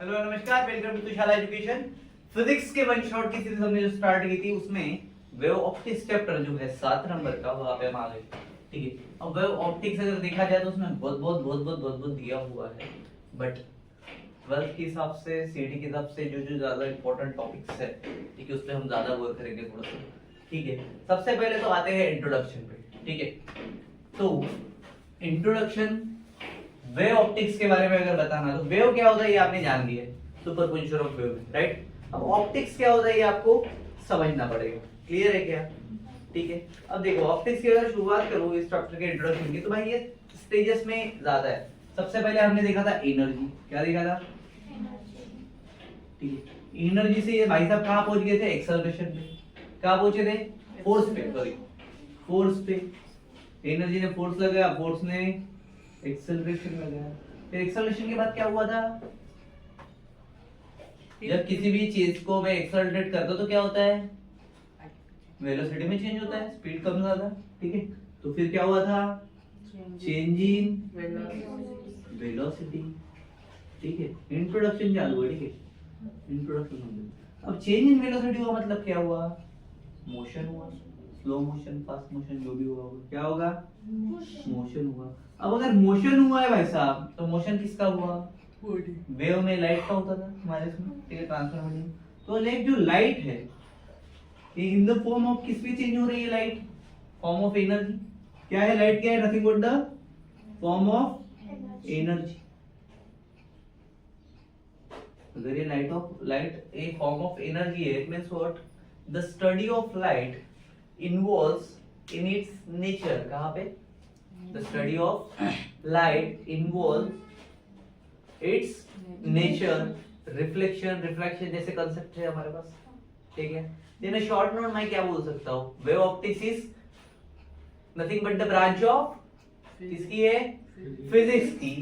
Hello नमस्कार, welcome to शाला education. Physics के वन शॉट की सीरीज हमने जो स्टार्ट की थी उसमें वेव ऑप्टिक्स चैप्टर जो है 7 नंबर का वहां पे हम आ गए। ठीक है, अब वेव ऑप्टिक्स अगर देखा जाए तो उसमें बहुत दिया हुआ है, बट 12th के हिसाब से सीडी के हिसाब से जो ज्यादा इंपॉर्टेंट टॉपिक्स है, ठीक है, उस पे हम ज्यादा गौर करेंगे थोड़ा सा। ठीक है, सबसे पहले तो आते हैं इंट्रोडक्शन पे। ठीक है, तो इंट्रोडक्शन वेव ऑप्टिक्स के बारे में अगर बताना तो वेव क्या होता है ये आपने जान लिया है, सुपरपोजिशन ऑफ वेव, राइट। अब ऑप्टिक्स क्या होता है ये आपको समझना पड़ेगा। क्लियर है क्या? ठीक है, अब देखो ऑप्टिक्स की अगर शुरुआत करूं इस चैप्टर के इंट्रोडक्शन की, तो भाई ये स्टेजेस में ज्यादा है। सबसे पहले हमने देखा था एनर्जी। क्या देखा था? ठीक है, एनर्जी से ये भाई साहब कहां पहुंच गए थे? एक्सेलरेशन पे। कहां पहुंचे थे? फोर्स पे, सॉरी फोर्स पे। एनर्जी ने फोर्स लगाया, फोर्स ने एक्सेलरेशन लगाया। फिर एक्सेलरेशन के बाद क्या हुआ था? जब किसी भी चीज को मैं एक्सेलरेट करता हूं तो क्या होता है? वेलोसिटी में चेंज होता है, स्पीड कम ज्यादा। ठीक है, तो फिर क्या हुआ था? Change in velocity. ठीक है, इंट्रोडक्शन चालू है। ठीक है, इंट्रोडक्शन। अब चेंज इन वेलोसिटी हुआ मतलब क्या हुआ? मोशन हुआ, स्लो मोशन, फास्ट मोशन, जो भी हुआ क्या होगा? मोशन हुआ। अब अगर मोशन हुआ है भाई साहब, तो मोशन किसका हुआ? वेव में लाइट का होता था हमारे इसमें। ठीक है, ट्रांसफर मीडियम। तो लाइक जो लाइट है ये इन द फॉर्म ऑफ किस में चेंज हो रही है? Light form of energy. क्या है लाइट? क्या है? Nothing but the form of energy. अगर ये light a form of energy है, it means what? The study of light involves in its nature. कहां पे? The study of light involves its nature, reflection, refraction जैसे concept है हमारे पास। ठीक है, इन शॉर्ट नोट मैं क्या बोल सकता हूं? Wave optics is nothing but the branch of किसकी है? फिजिक्स की।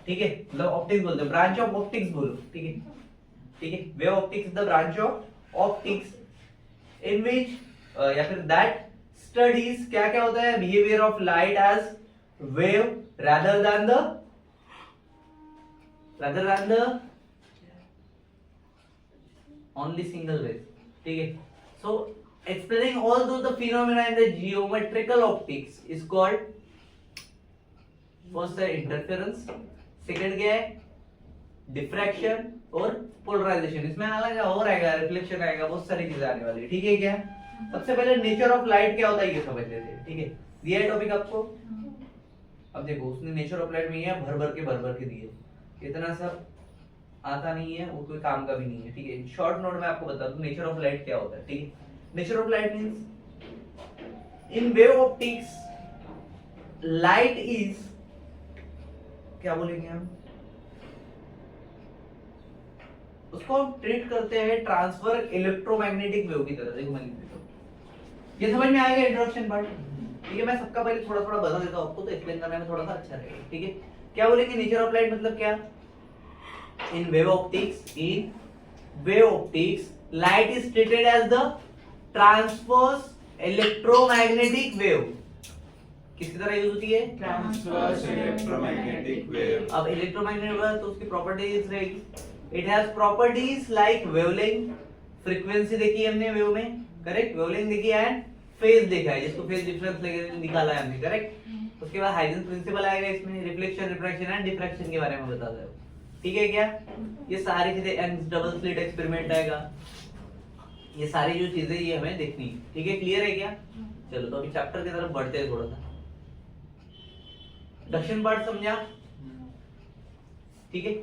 ठीक है, मतलब ऑप्टिक्स बोलते हैं, ब्रांच ऑफ ऑप्टिक्स बोलो। ठीक है, ठीक है, wave optics the branch of optics in which या फिर दैट स्टडीज क्या क्या होता है? Behaviour of light as wave rather than the only single rays. ठीक है, so explaining all those the phenomena in the geometrical optics is called first है interference, second क्या है? diffraction और polarization। इसमें अलग और आएगा, रिफ्लेक्शन आएगा, बहुत सारी चीजें आने वाली है। ठीक है क्या? सबसे पहले नेचर ऑफ लाइट क्या होता है ये समझ लेते हैं। ठीक है, दिया है टॉपिक आपको। अब देखो उसने नेचर ऑफ लाइट में ये भर भर के दिए, इतना सब आता नहीं है, वो कोई काम का भी नहीं है। ठीक है, शॉर्ट नोट में आपको बता दूं नेचर ऑफ लाइट क्या होता है। ठीक है, nature of light means in wave optics light is, क्या बोलेंगे हम उसको? हम ट्रीट करते हैं ट्रांसफर इलेक्ट्रोमैग्नेटिक वेव की तरह। देखो मैं लिख देता हूं, ये समझ में आएगा इंट्रोडक्शन पार्ट। ठीक है, मैं सबका पहले थोड़ा थोड़ा बता देता हूं आपको, तो एक्सप्लेन करने में थोड़ा सा अच्छा रहेगा। ठीक है, क्या बोलेंगे नेचर ऑफ लाइट मतलब क्या? In wave optics, light is treated as the transverse electromagnetic wave. किसकी तरह यूज होती है? Transverse electromagnetic wave. अब इलेक्ट्रोमैग्नेटिक वेव तो उसकी प्रॉपर्टीज रहेगी, it has properties like wavelength, frequency देखी हमने वेव में, करेक्ट, वेवलेंथ देखी एंड फेज देखा है, जिसको फेज डिफरेंस निकाला है हमने, करेक्ट। उसके बाद हाइजेंस प्रिंसिपल आएगा इसमें, रिफ्लेक्शन, रिफ्रैक्शन एंड डिफ्रैक्शन के बारे में बता दो। ठीक है क्या? ये सारी चीजें, यंग्स डबल स्लिट एक्सपेरिमेंट आएगा, ये सारी जो चीजें ये हमें देखनी है। ठीक है, क्लियर है क्या? चलो तो अभी चैप्टर की तरफ बढ़ते हैं थोड़ा सा। इंट्रोडक्शन पार्ट समझा? ठीक है,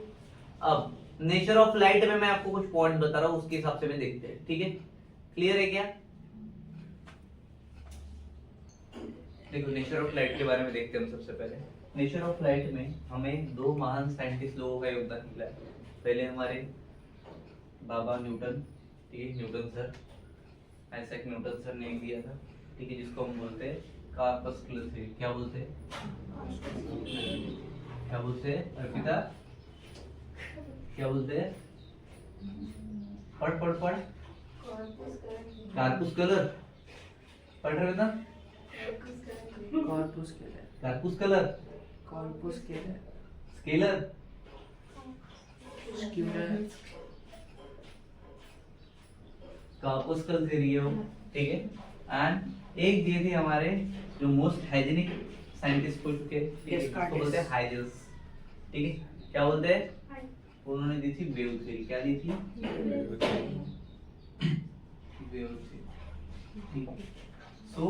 अब नेचर ऑफ लाइट में मैं आपको कुछ पॉइंट बता रहा हूं, उसके हिसाब से मैं देखते हैं। ठीक है, क्लियर है क्या? देखो नेचर ऑफ लाइट के बारे में देखते हैं हम सबसे पहले। नेचर ऑफ लाइट में हमें दो महान साइंटिस्ट लोगों का योगदान मिला है। पहले हमारे बाबा न्यूटन, ठीक है, Newton sir, Isaac Newton sir ने दिया था। ठीक है, जिसको हम बोलते हैं कार्पस्कुलर थ्योरी। क्या बोलते हैं? क्या बोलते हैं अर्पिता? क्या बोलते हैं? पढ़ कार्पस्कुलर पढ़ रहे हो ना? कार्पस्कुलर, स्केलर, कार्पस्कल थ्योरी है वो, ठीक है। एंड एक दिए थे हमारे जो मोस्ट हाइजीनिक साइंटिस्ट हो चुके, ठीक है, उसको बोलते हैं हाइजेंस, ठीक है। क्या बोलते हैं? उन्होंने दी थी वेव थ्योरी। क्या दी थी? वेव थ्योरी, ठीक है। सो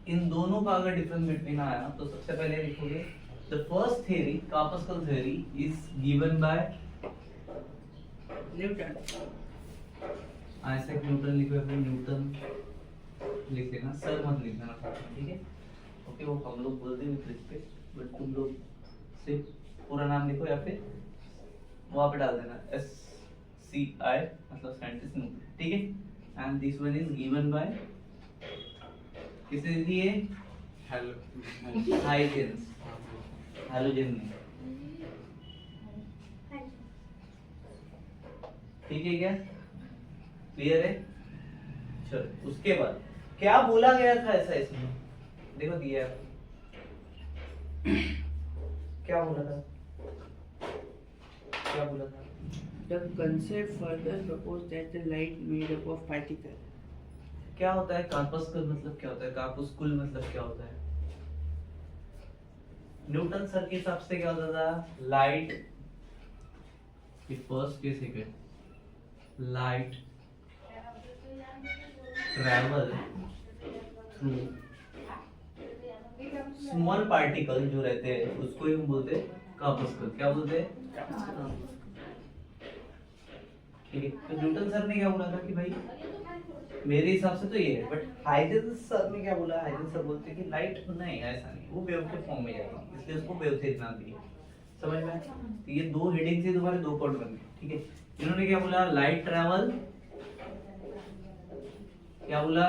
इन दोनों का अगर डिफरेंस बिटवीन आया तो सबसे पहले लिखोगे the first theory, corpuscle theory, is given by Newton. Isaac Newton लिखो या फिर न्यूटन लिख देना, सर मत लिखना, ठीक है। ओके, वो हम लोग बोलते हैं विथ रिस्पेक्ट, बट तुम लोग सिर्फ पूरा नाम लिखो या फिर वहाँ पे डाल देना SCI, मतलब साइंटिस्ट न्यूटन, ठीक है। And this one is given by, किसने दी थी ये? हाइजेंस, हैलोजन ने, ठीक है क्या? क्लियर है? चलो उसके बाद क्या बोला गया था ऐसा इसमें, देखो दिया है, क्या बोला था, क्या बोला था? The concept further proposed that the light made up of particles. क्या होता है कार्पस्कल मतलब क्या होता है, कार्पस्कुल मतलब क्या होता है? न्यूटन सर के हिसाब से क्या होता था? लाइट, फर्स्ट के second, light travel through small particle जो रहते हैं उसको ही हम बोलते हैं कार्पस्कल। क्या बोलते हैं? ठीक है। तो न्यूटन सर ने क्या बोला था कि भाई मेरे हिसाब से तो ये है, बट हाइजेंस सर ने क्या बोला? हाइजेंस सर बोलते हैं कि लाइट नहीं, ऐसा नहीं, वो वेव के फॉर्म में जाता है, इसलिए उसको वेव थ्योरी नाम दिया। समझ में आया? तो ये दो हेडिंग से तुम्हारे दो पॉइंट बन गए, ठीक है। इन्होंने क्या बोला? लाइट ट्रैवल, क्या बोला?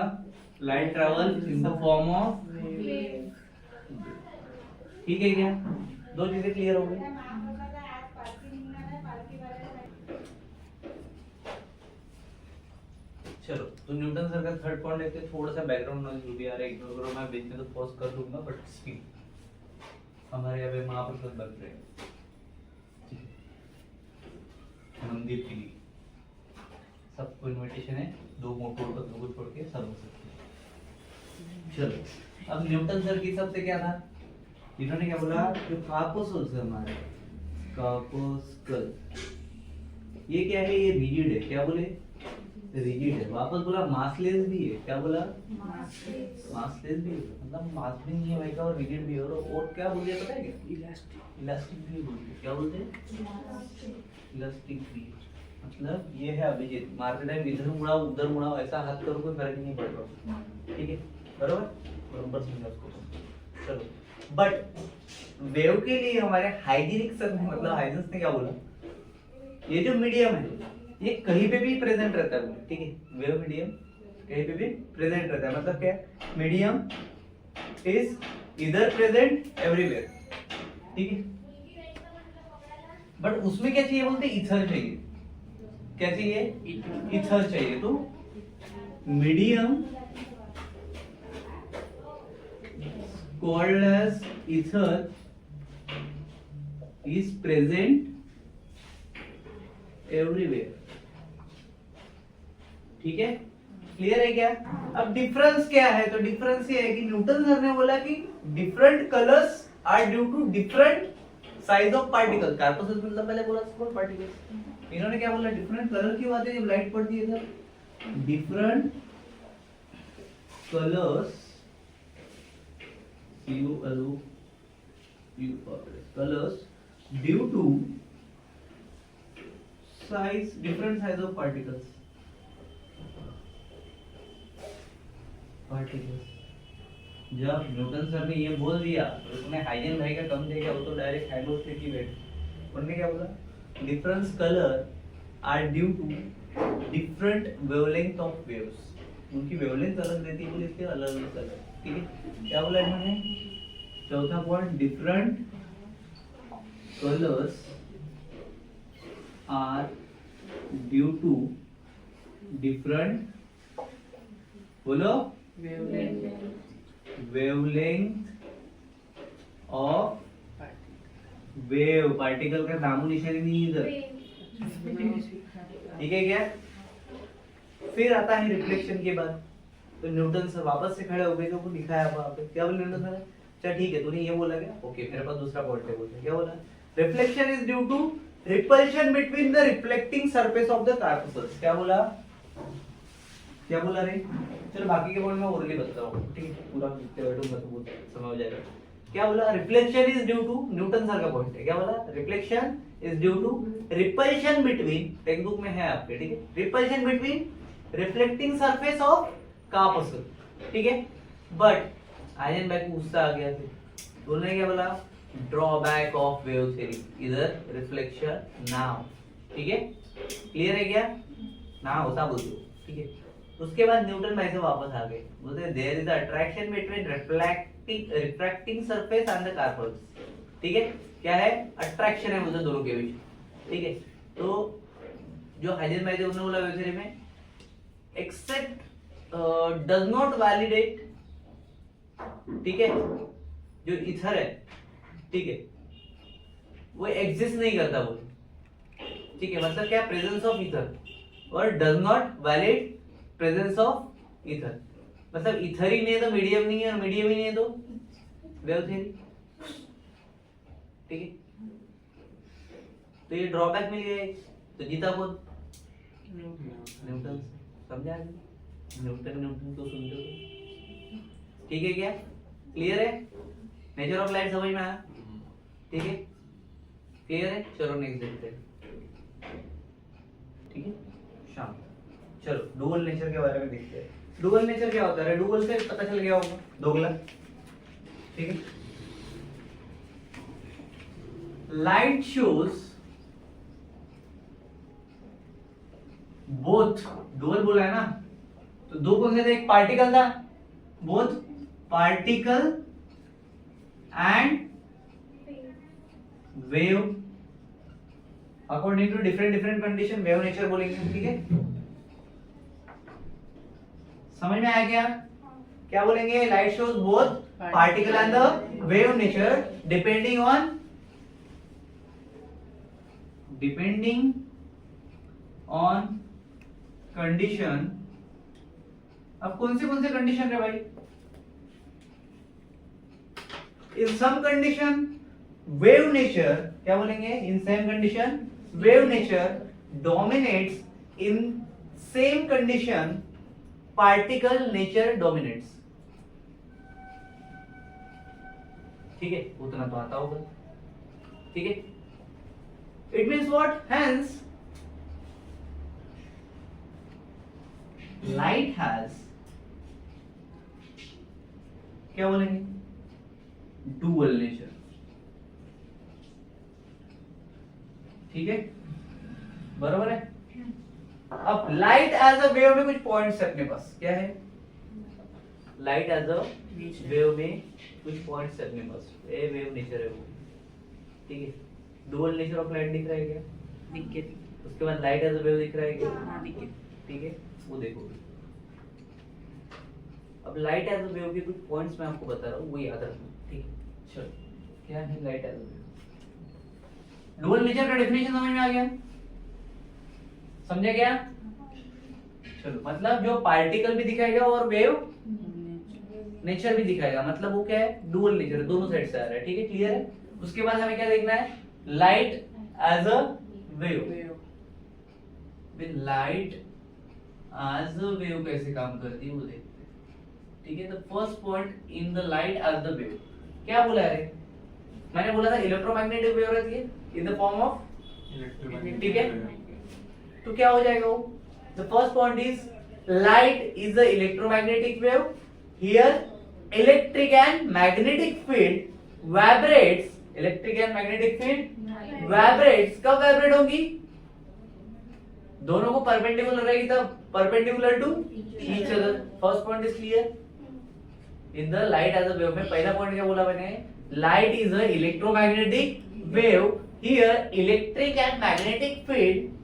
Light travel in the form of, ठीक है क्या? दो चीजें क्लियर हो गई। चलो तो न्यूटन सर का थर्ड पॉइंट लेते हैं, थोड़ा सा बैकग्राउंड नॉलेज जो भी आ रहा है इग्नोर करो, मैं बीच में तो पॉज कर दूंगा, बट स्टिल हमारे यहाँ पे महाप्रसाद बन रहे हैं मंदिर के लिए, सबको इनविटेशन है, दो मोटो को छोड़ के सब हो सकते हैं। चलो अब न्यूटन सर के हिसाब से क्या था? इन्होंने क्या बोला? जो कार्पस्कल से हमारे कार्पस्कल, ये क्या है? ये रिजिड है। क्या बोले? रिजिड है। वापस बोला मासलेस भी है। क्या बोला? मासलेस भी है, मतलब मास भी नहीं है भाई का, और रिजिड भी है, और क्या बोल दिया पता है क्या? इलास्टिक भी बोलते हैं। क्या बोलते हैं? इलास्टिक भी, मतलब ये है अभिजीत, मारते टाइम इधर मुड़ा उधर मुड़ा, ऐसा हाथ करो कोई फर्क नहीं पड़ रहा, ठीक है, बरोबर समझा उसको। चलो बट वेव के लिए हमारे हाइजीनिक सर ने, मतलब हाइजेंस ने क्या बोला? ये जो मीडियम है ये कहीं पे भी प्रेजेंट रहता है, ठीक है। वेव मीडियम कहीं पे भी प्रेजेंट रहता है, मतलब क्या? मीडियम इज इधर प्रेजेंट एवरीवेयर, ठीक है। बट उसमें क्या चाहिए? बोलते इथर चाहिए। क्या चाहिए? इथर चाहिए। तो medium called as ether is present everywhere, ठीक है। क्लियर है क्या? अब डिफरेंस क्या है? तो डिफरेंस ये है कि न्यूटन सर ने बोला कि different colours are due to different size of particle. Corpuscle मतलब पहले बोला स्मॉल पार्टिकल, इन्होंने क्या बोला? डिफरेंट कलर की बात है जब लाइट पड़ती है sir, different colours, colors due to size, different size of particles. जब न्यूटन सर ने ये बोल दिया तो उसने हाइजेन भाई का कम देगा, वो तो डायरेक्ट हाइड्रोस्टेटिक है। उन्होंने क्या बोला? Difference colour are due to different wavelength of waves, उनकी वेवलेंथ अलग रहती है इसलिए अलग अलग कलर, ठीक है। क्या बोला इन्होंने? चौथा point, different colours are due to different, बोलो, वेवलेंथ ऑफ वेव। पार्टिकल का नामो निशान नहीं इधर, ठीक है क्या? फिर आता है रिफ्लेक्शन के बाद। तो न्यूटन सर वापस से खड़े हो गए, तो दिखाया वहां पे क्या बोले न्यूटन सर? चल ठीक है, तूने ये बोला क्या? ओके, मेरे पास दूसरा पॉइंट है, बोलते क्या बोला? Reflection is due to repulsion between the reflecting surface of the corpuscles. क्या बोला? क्या बोला रे? चलो बाकी के पॉइंट में ओरली बता रहा हूँ, ठीक है? पूरा लिखते बैठूंगा तो बहुत समय हो जाएगा। क्या बोला? Reflection is due to, Newton sir का पॉइंट है, क्या बोला? Reflection is due to repulsion between, text book में है आपके, ठीक है? Repulsion between reflecting surface of corpuscle, ठीक है? बट हाइजेनबर्ग गुस्सा आ गया, फिर बोलने क्या बोला? ड्रॉबैक ऑफ वेव थ्योरी, इधर रिफ्लेक्शन ना हो, ठीक है? क्लियर है क्या? ना होता बोलते हो, ठीक है? उसके बाद न्यूटन भाई से वापस आ गए, बोलते there is attraction between refracting surface and the corpuscle, ठीक है? क्या है? अट्रैक्शन है मुझे दोनों के बीच, ठीक है? तो जो हाइजेनबर्ग ने बोला वेव थ्योरी में, एक्सेप्ट डज नॉट वैलिडेट, ठीक है? जो इथर है, ठीक है, वो एग्जिस्ट नहीं करता वो, ठीक है? मतलब क्या? प्रेजेंस ऑफ इथर, और does not valid presence of ether, मतलब इथर ही नहीं है तो मीडियम नहीं है, और मीडियम ही नहीं है तो वेव थ्योरी, ठीक है? तो ये ड्रॉबैक मिल गया, तो जीता कौन? न्यूटन। समझा? न्यूटन तो सुनते हो, ठीक है क्या? क्लियर है? नेचर ऑफ लाइट समझ में आया, ठीक है? क्लियर है? चलो नेक्स्ट देखते हैं, ठीक है? शाम, चलो डुअल नेचर के बारे में देखते हैं। डुअल नेचर क्या होता है? डुअल से पता चल गया होगा, दोगला, ठीक है? लाइट शोज बोथ, डुअल बोला है ना, तो दो कौन से थे? एक पार्टिकल था, both particle and wave according to different condition, wave nature बोलेंगे, ठीक है? समझ में आया क्या? क्या बोलेंगे? Light shows both particle and the wave nature depending on condition. अब कौन से कंडीशन है भाई? In some condition wave nature, क्या बोलेंगे? In same condition wave nature dominates, in same condition particle nature dominates, ठीक है? उतना तो आता होगा, ठीक है? It means what? Hence light has, क्या बोलेंगे? डुअल नेचर, ठीक है? बराबर है? अब लाइट एज अ वेव में कुछ पॉइंट्स है अपने पास, क्या है? लाइट एज अ वेव में कुछ पॉइंट्स है अपने पास, ये वेव नेचर है वो, ठीक है? डुअल नेचर ऑफ लाइट दिख रहा है क्या? दिख गया। उसके बाद लाइट एज अ वेव दिख रहा है क्या? हाँ दिख गया। ठीक है, वो देखो। अब लाइट एज अ वेव के कुछ पॉइंट्स मैं आपको बता रहा हूँ, वो याद रखना, ठीक है? चलो, क्या है light as a wave? Dual nature का डेफिनेशन समझ में आ गया? समझे क्या? चलो, मतलब जो पार्टिकल भी दिखाएगा और वेव नेचर भी दिखाएगा, मतलब वो क्या है? डुअल नेचर, दोनों साइड से आ रहा है, ठीक है? क्लियर है? उसके बाद हमें क्या देखना है? Light as a wave. Light as a wave कैसे काम करती है वो देखते हैं, ठीक है? The first point in the light as the wave, क्या बोला है? मैंने बोला था इलेक्ट्रोमैग्नेटिक वेव रहती है इन द फॉर्म ऑफ, ठीक है? तो क्या हो जाएगा वो? The first point is light is the electromagnetic wave, here electric and magnetic field vibrates, electric and magnetic field vibrates, कब वाइब्रेट होगी? दोनों को परपेंडिकुलर रहेगी तब, perpendicular to each other. First point is clear? In the light as a wave में पहला पॉइंट क्या बोला मैंने? Light is a electromagnetic wave, here electric and magnetic field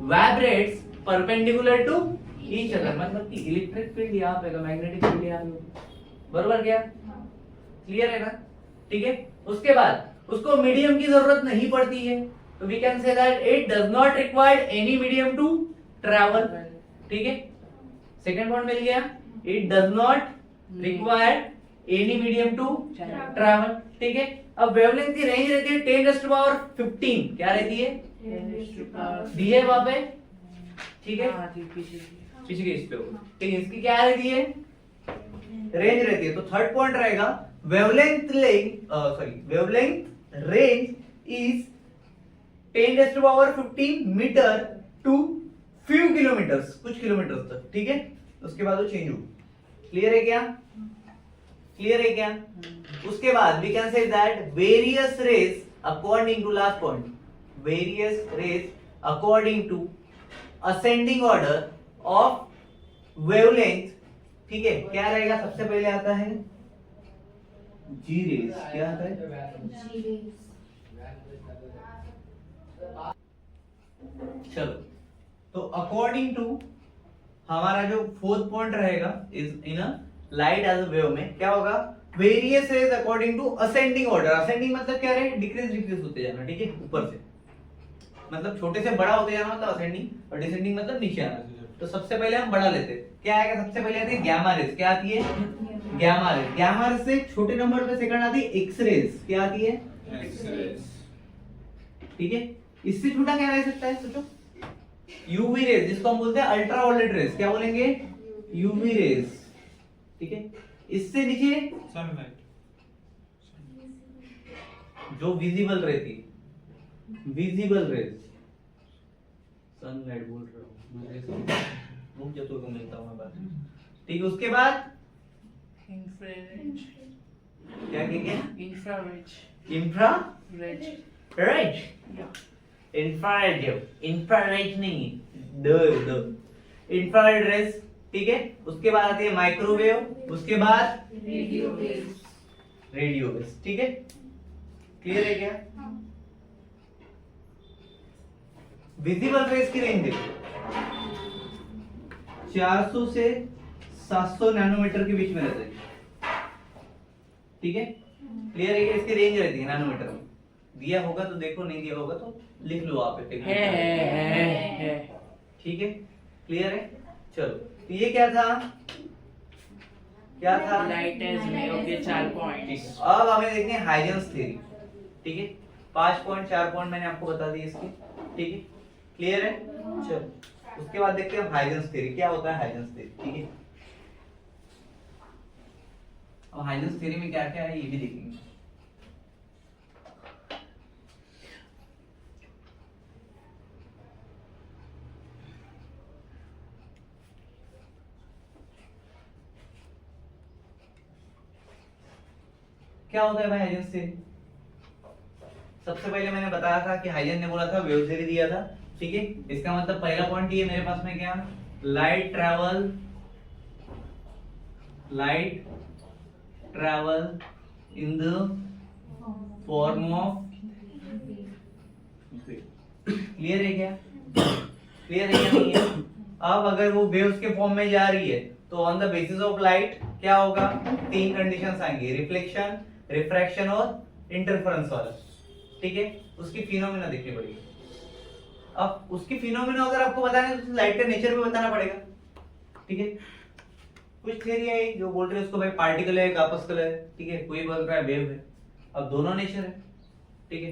vibrates perpendicular to each other, मतलब कि इलेक्ट्रिक फील्ड यहाँ पे, मैग्नेटिक फील्ड यहाँ पे, बरोबर क्या? क्लियर है ना? ठीक है? उसके बाद उसको मीडियम की जरूरत नहीं पड़ती है, तो we can say that it does not require any medium to travel, ठीक है। सेकंड पॉइंट मिल गया, it does not require any medium to travel, ठीक है। अब वेवलेंथ की रेंज रहती है 10⁻15, क्या रहती है, दी है वहां पे, ठीक है, पीछे के इस पे होगा, ठीक है। इसकी क्या रहती है, रेंज रहती है। तो थर्ड पॉइंट रहेगा wavelength range is 10⁻15 metre to few kilometres, कुछ किलोमीटर्स तक, ठीक है। उसके बाद वो चेंज हो, क्लियर है क्या, क्लियर है क्या। उसके बाद we can say that various rays according to, last point, various rays according to ascending order of wavelength, ठीक है। क्या रहेगा, सबसे पहले आता है जी रेज, क्या आता है, चलो। तो अकॉर्डिंग टू हमारा जो फोर्थ पॉइंट रहेगा is in a light as a wave में क्या होगा, various rays according to ascending order. Ascending मतलब क्या रहे, डिक्रीज डिक्रीज होते जाना, ठीक है, ऊपर से, मतलब छोटे से बड़ा होते जाना मतलब असेंडिंग, और डिसेंडिंग मतलब नीचे आना। तो सबसे पहले हम बड़ा लेते हैं, क्या आएगा, सबसे पहले आती है गामा रेज, क्या आती है, गामा रेज। गामा रेज से छोटे नंबर पे सेकंड आती है एक्स रेज, क्या आती है, एक्स रेज, ठीक है। इससे छोटा क्या रह सकता है, सोचो, यूवी रेज, जिसको हम बोलते हैं अल्ट्रा वायलेट रेज, क्या बोलेंगे, यूवी रेज, ठीक है। इससे नीचे सनलाइट, जो विजिबल रहती है, विजिबल रेज, सनलाइट बोल रहा हूं मैं, रुक जा, तुमको मिलता हूं मैं बात, ठीक है। उसके बाद इंफ्रारेड, क्या कहेंगे, इंफ्रारेड, इंफ्रारेड, इंफ्रारेड, इंफ्रारेड नहीं, द इंफ्रारेड रेज, ठीक है। उसके बाद आती है माइक्रोवेव, उसके बाद रेडियो वेव्स, ठीक है। क्लियर है क्या, विजिबल रेज की रेंज देखो 400 से 700 नैनोमीटर के बीच में रहता है, ठीक है। क्लियर है कि इसकी रेंज रहती है नैनोमीटर में, दिया होगा तो देखो, नहीं दिया होगा तो लिख लो आप, है, ठीक है, क्लियर है। चलो, तो ये क्या था, क्या था, लाइट एज वेव के 4 ठीक पॉइंट्स। है। अब हमें देखते हैं हाइजेंस थ्योरी, ठीक है। 5 पॉइंट 4 पॉइंट मैंने आपको बता दिए इसके, ठीक है, क्लियर है। चलो, उसके बाद देखते हैं हाइजेंस थ्योरी, क्या होता है हाइजेंस थ्योरी, ठीक है। अब हाइजेंस थ्योरी में क्या क्या है ये भी देखेंगे। क्या होता है भाई हाइजेंस थ्योरी, सबसे पहले मैंने बताया था कि हाइजेन ने बोला था वेव थ्योरी दिया था, ठीक है। इसका मतलब पहला पॉइंट ये मेरे पास में क्या, light travel in the form of, clear है क्या, क्लियर है क्या नहीं है। अब अगर वो वेव्स के फॉर्म में जा रही है तो on the basis of light क्या होगा, 3 कंडीशंस आएंगी, रिफ्लेक्शन, रिफ्रैक्शन और इंटरफेरेंस वाला, ठीक है। उसकी फिनोमेना देखनी पड़ेगी। अब उसकी फिनोमेना अगर आपको बताना है तो लाइट का नेचर भी बताना पड़ेगा, ठीक है। कुछ थियरी है जो बोल रहे हैं उसको भाई पार्टिकल है, कापस्कल है, ठीक है, कोई बोल रहा है वेव है। अब दोनों नेचर है, ठीक है।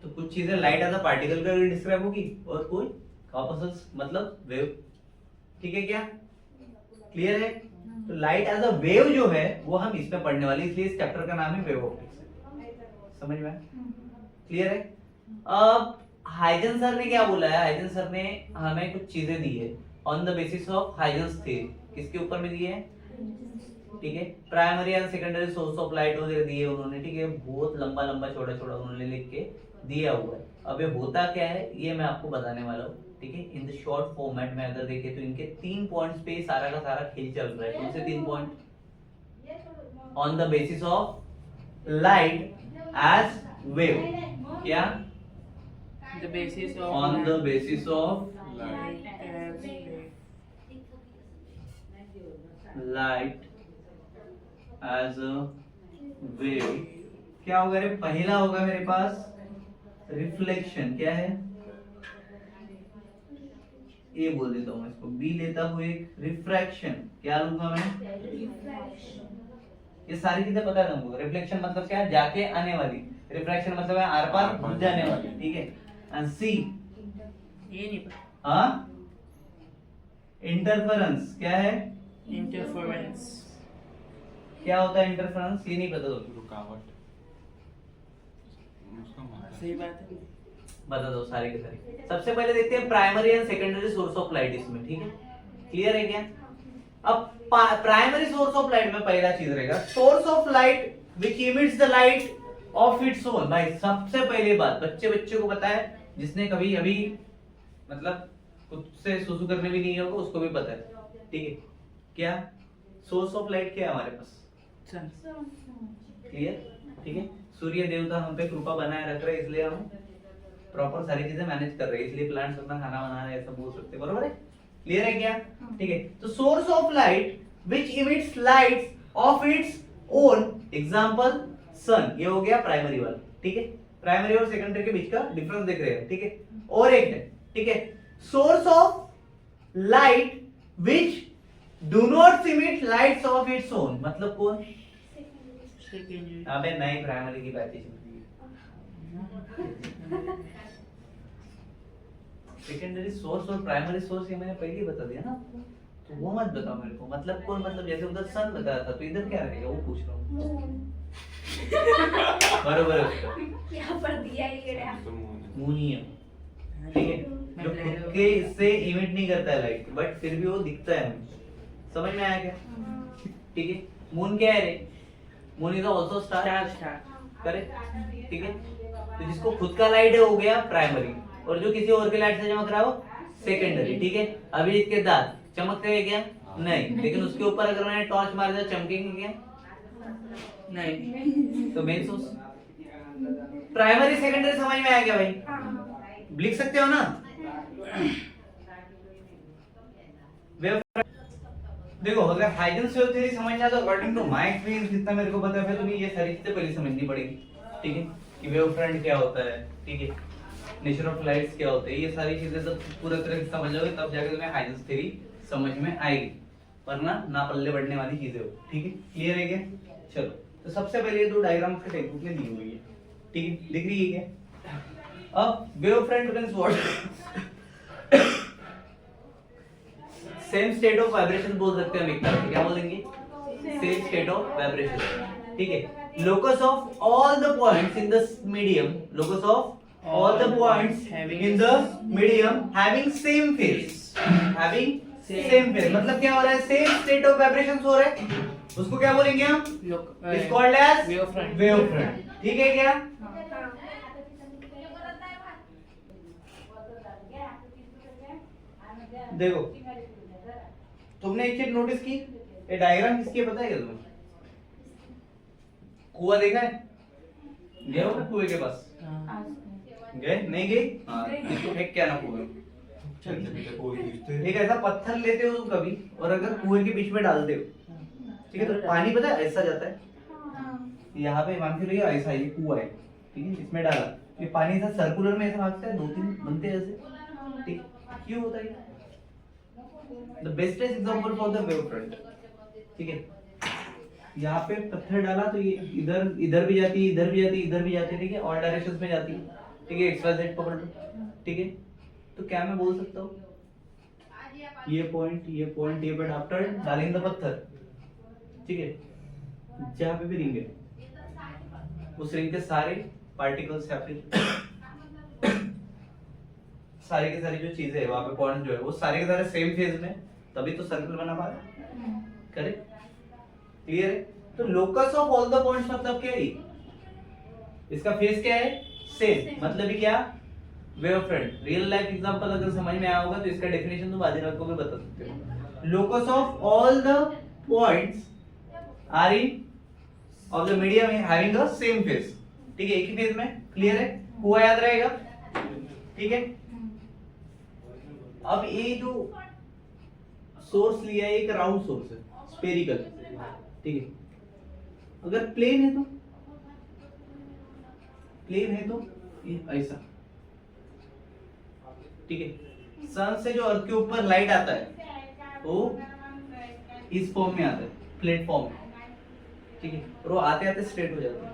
तो कुछ चीजें लाइट एज अ पार्टिकल कर डिस्क्राइब होगी और कोई कापस्कल मतलब वेव, ठीक है क्या, क्लियर है। तो लाइट एज अ वेव जो है वो हम इसमें पढ़ने वाले, इसलिए इस चैप्टर का नाम है वेव ऑप्टिक्स, समझ में आया, क्लियर है। अब हाइजन सर ने क्या बोला है, हाइजन सर ने हमें कुछ चीजें दी है on the basis of Huygens theory, किसके ऊपर में दी है, ठीक है। Primary and secondary source of light वगैरह दिए उन्होंने, ठीक है, बहुत लंबा लंबा चौड़ा चौड़ा उन्होंने लिख के दिया हुआ है। अब ये होता क्या है ये मैं आपको बताने वाला हूँ, ठीक है। इन द शॉर्ट फॉर्मेट में अगर देखें तो इनके 3 पॉइंट्स पे सारा का सारा खेल चल रहा है। कौन से 3 point, on the basis of light as wave, क्या, The basis of on the basis of light as wave. Light as a wave, क्या होगा रे, पहला होगा मेरे पास रिफ्लेक्शन क्या है, ए बोल देता हूँ इसको, बी लेता हूँ एक रिफ्रैक्शन, क्या लूंगा मैं, ये सारी चीजें पता है तुमको। रिफ्लेक्शन मतलब क्या है, जाके आने वाली, रिफ्रैक्शन मतलब है आर पार घुस जाने वाली, ठीक है। एंड सी, ये नहीं पता। हाँ, इंटरफेरेंस क्या है, इंटरफेरेंस क्या होता है इंटरफेरेंस, ये नहीं पता तो रुकावट, उसका मतलब सही बात है। बता दो सारे के सारे। सबसे पहले देखते हैं primary and secondary source of light इसमें, ठीक है, क्लियर है क्या। अब प्राइमरी सोर्स ऑफ लाइट में पहला चीज रहेगा source of light which emits the light of its own. भाई सबसे पहली बात बच्चे को पता है, जिसने कभी अभी मतलब खुद से सुसु करने भी नहीं होगा उसको भी पता है, ठीक है। क्या सोर्स ऑफ लाइट क्या है हमारे पास, सन। क्लियर, ठीक है। सूर्य देवता हम पे कृपा बनाए रख रहे हैं, इसलिए हम प्रॉपर सारी चीजें मैनेज कर रहे हैं, इसलिए प्लांट्स अपना खाना बना रहे हैं, ऐसा बोल सकते हैं, बरोबर है, क्लियर है क्या, ठीक है। तो source of light which emits lights of its own, example sun, ये हो गया प्राइमरी वाला, ठीक है। प्राइमरी और सेकेंडरी के बीच का डिफरेंस देख रहे हैं, ठीक है। और एक है, ठीक है, source of light which do not emit lights of its own, मतलब कौन, सेकेंडरी। अबे नहीं, प्राइमरी की बात ही सेकेंडरी सोर्स और प्राइमरी सोर्स ये मैंने पहले ही बता दिया ना आपको, तो वो मत बताओ मेरे को, मतलब कौन, मतलब जैसे उधर सन बताया था तो इधर क्या रहेगा वो पूछ रहा हूँ। बरोबर है, यहाँ पर दिया ही गया। तो मुंह मून ही है, ठीक है, जो खुद के इससे इमिट नहीं करता है लाइट, बट फिर भी वो दिखता है हमें, समझ में आया क्या, ठीक है। मून क्या है रे, moon is also star, correct, ठीक है। तो जिसको खुद का लाइट है हो गया प्राइमरी, और जो किसी और के लाइट से चमक रहा है वो सेकेंडरी, ठीक है। अभी इसके दांत चमकते हैं क्या, नहीं, लेकिन उसके ऊपर अगर मैंने टॉर्च मार दिया चमकेंगे क्या, नहीं। तो मेन सोर्स प्राइमरी सेकेंडरी समझ में आया क्या भाई, लिख सकते हो ना। देखो अगर हाइजेंस वेव थ्योरी समझना तो अकॉर्डिंग टू माय एक्सपीरियंस जितना मेरे को पता है तुम्हें ये सारी चीजें पहले समझनी पड़ेगी, ठीक है, कि वेव फ्रंट क्या होता है, ठीक है, नेचर ऑफ लाइट्स क्या होते हैं, ये सारी चीजें जब पूरी तरह से समझ लोगे तब जाके तुम्हें हाइजेंस थ्योरी समझ में आएगी, वरना ना पल्ले बढ़ने वाली चीजें हो, ठीक है, क्लियर है क्या। चलो तो सबसे पहले ये दो डायग्राम के टेक्स्ट में दी हुई है, ठीक है, दिख रही है क्या। अब wave front means what, same state of vibration बोल सकते हैं हम एक तरह से, क्या बोलेंगे, सेम स्टेट ऑफ वाइब्रेशन, ठीक है। Locus of all the points in the medium, locus of all the points in the medium having same phase, having same phase, मतलब क्या हो रहा है, same state of vibrations हो रहा है, उसको क्या बोलेंगे हम, is called as wave front, ठीक है क्या। देखो तुमने एक चीज नोटिस की, ये डायग्राम किसकी है पता है क्या तुम्हें, कुआं देखा है, गए हो कुएं के पास, गए नहीं गए, हाँ, इसको फेंक के आना कुएं, एक ऐसा पत्थर लेते हो तुम कभी और अगर कुएं के बीच में डालते हो, ठीक है, तो पानी पता है ऐसा जाता है, यहाँ पे मान के रहिए ऐसा ये कुआं है, ठीक है, इसमें डाला ये पानी ऐसा सर्कुलर में ऐसा भागता है, दो तीन बनते हैं ऐसे, ठीक, क्यों होता है, the best example for the wave front, ठीक है। यहाँ पे पत्थर डाला तो ये इधर इधर भी जाती है, इधर भी जाती है, इधर भी जाती है, ठीक है, ऑल डायरेक्शंस में जाती है, ठीक है, एक्स वाई जेड पकड़ लो, ठीक है। तो क्या मैं बोल सकता हूँ, ये पॉइंट ये पे आफ्टर डालेंगे द पत्थर, ठीक है, जहाँ पे भी रिंग है उस रिंग के सारे पार्टिकल्स या फिर सारे के सारी जो चीजें है वहां पे पॉइंट जो है वो सारे के सारे सेम फेज में, तभी तो सर्कल बना पा रहा, करेक्ट, क्लियर है। तो locus of all the points मतलब क्या है, इसका फेज क्या है, सेम, मतलब ही क्या, wave front. Real life example अगर समझ में आया होगा तो इसका डेफिनेशन तुम आदिनाथ को भी बता सकते हो। Locus of all the points are in of the medium having the same phase, ठीक है, एक ही फेज में, क्लियर है, कुआं याद रहेगा, ठीक है। अब ये जो सोर्स लिया है एक राउंड सोर्स है, स्फेरिकल, ठीक है, अगर प्लेन है तो ये ऐसा, ठीक है। सन से जो अर्थ के ऊपर लाइट आता है वो इस फॉर्म में आता है, प्लेटफॉर्म में, ठीक है, और वो आते आते स्ट्रेट हो जाता है,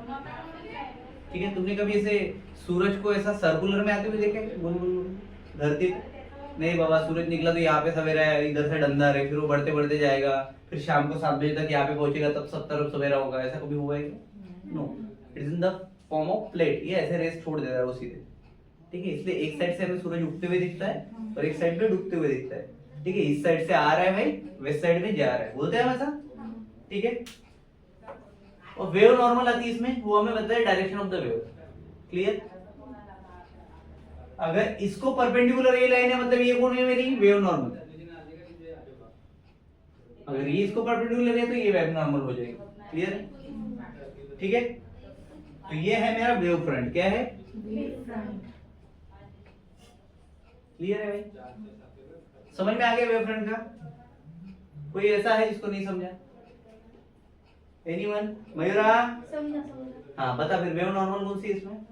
ठीक है। तुमने कभी ऐसे सूरज को ऐसा सर्कुलर में आते हुए देखा है, गोल गोल गोल, धरती पे? नहीं बाबा, सूरज निकला तो यहाँ पे सवेरा है, इधर से अंधार है, फिर वो बढ़ते बढ़ते जाएगा, फिर शाम को 7 बजे तक यहाँ पे पहुंचेगा, तब सब तरफ सवेरा होगा, ऐसा कभी हुआ है क्या? No, it is in the form of plate. ये ऐसे रेस छोड़ देता है वो सीधे, ठीक है। इसलिए एक साइड से हमें सूरज उगते हुए दिखता है और एक साइड पे डूबते हुए दिखता है, ठीक है। इस साइड से आ रहा है भाई, वेस्ट साइड में जा रहा है, बोलते हैं हम ऐसा, ठीक है। और वेव नॉर्मल आती है इसमें, वो हमें बताता है direction of the wave, clear. अगर इसको परपेंडिकुलर ये लाइन है, मतलब ये कौन है मेरी वेव नॉर्मल, अगर ये इसको परपेंडिकुलर है तो ये वेव नॉर्मल हो जाएगी, क्लियर है, ठीक है। तो ये है मेरा वेव फ्रंट, क्या है, क्लियर है भाई, समझ में आ गया वेव फ्रंट का? कोई ऐसा है जिसको नहीं समझा? एनीवन? मयूरा? समझा समझा। हाँ बता फिर, वेव नॉर्मल कौन सी है इसमें?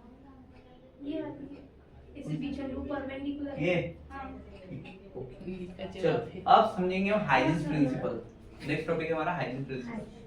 ये वाली है। इसे पीछे लूप परपेंडिकुलर। ये? हाँ। चलो अब समझेंगे हम हाइजेंस प्रिंसिपल। नेक्स्ट टॉपिक है हमारा हाइजेंस प्रिंसिपल।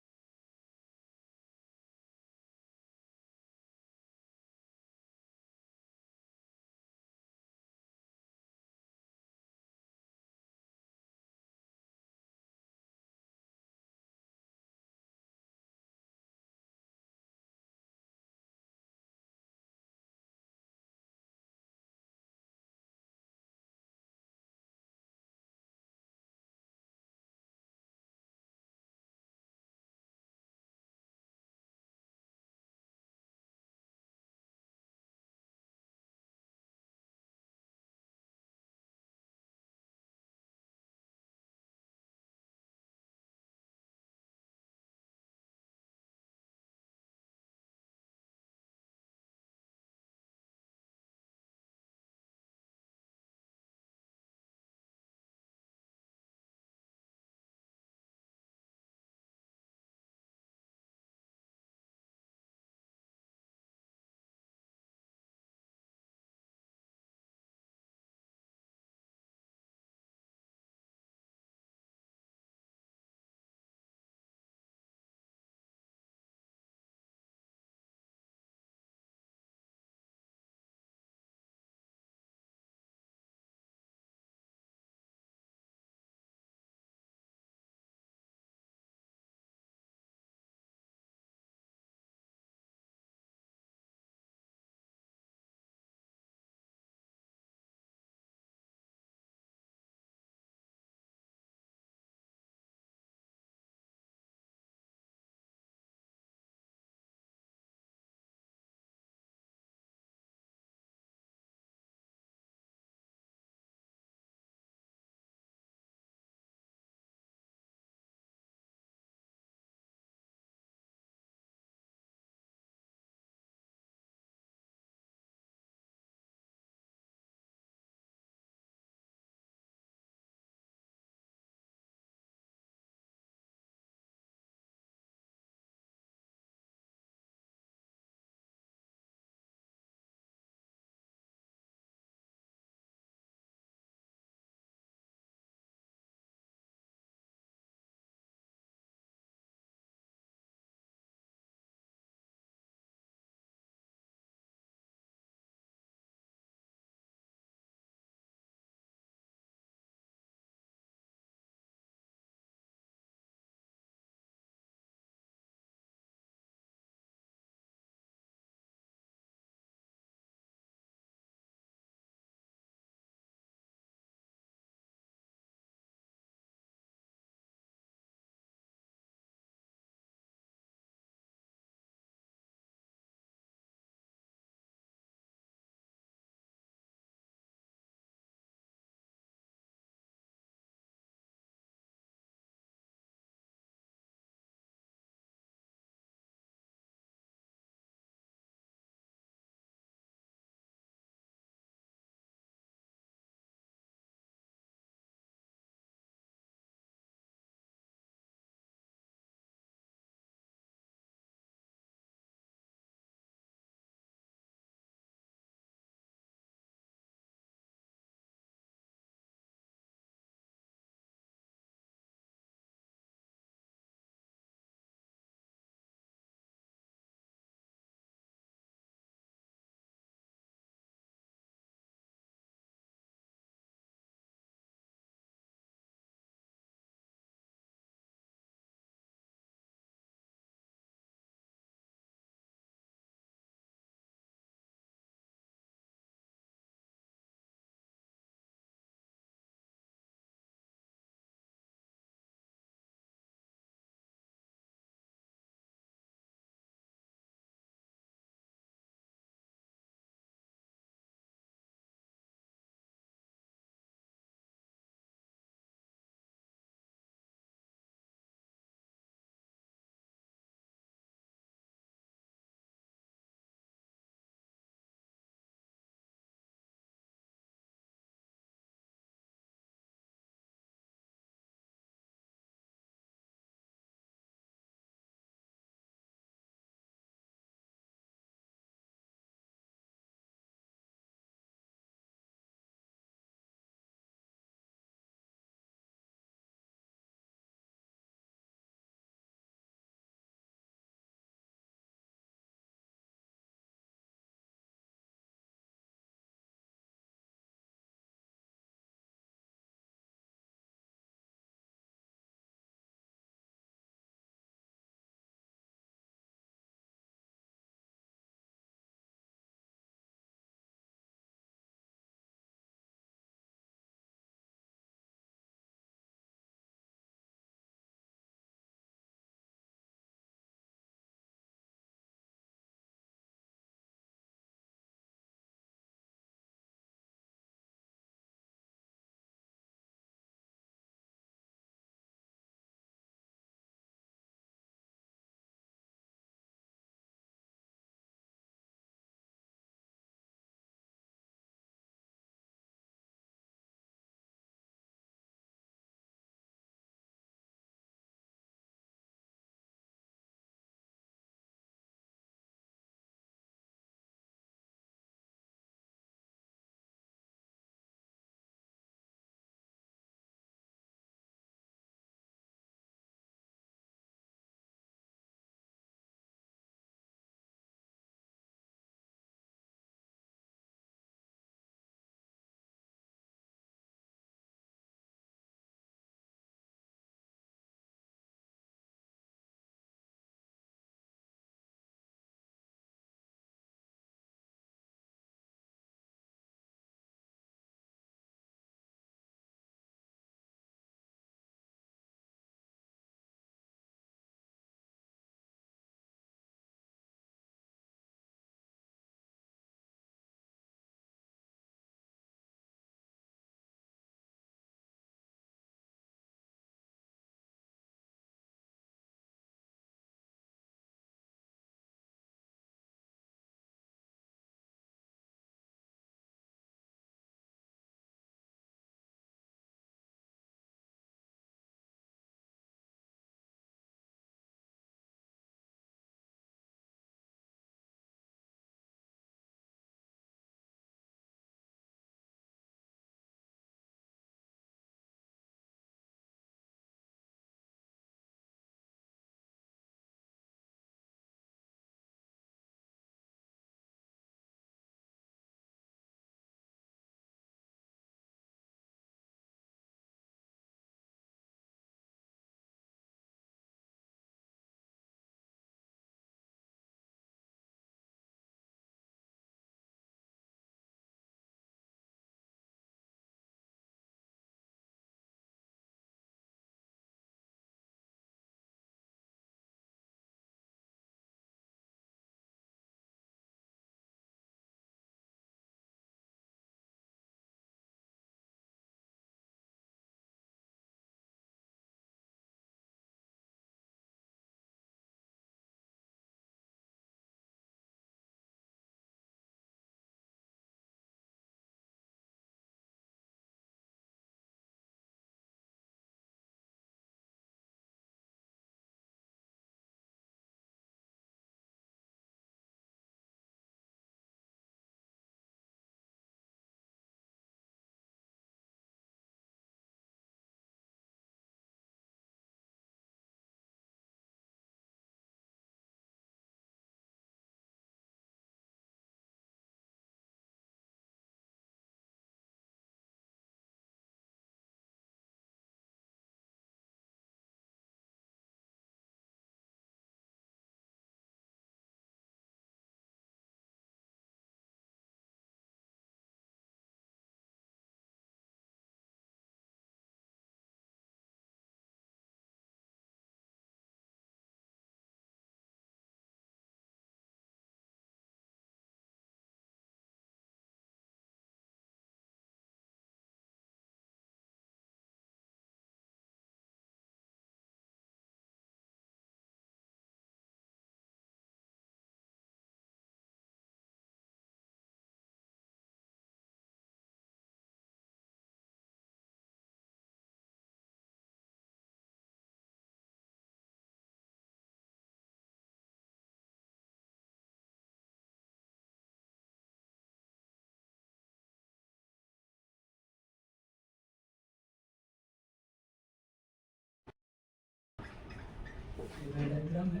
डायग्राम है,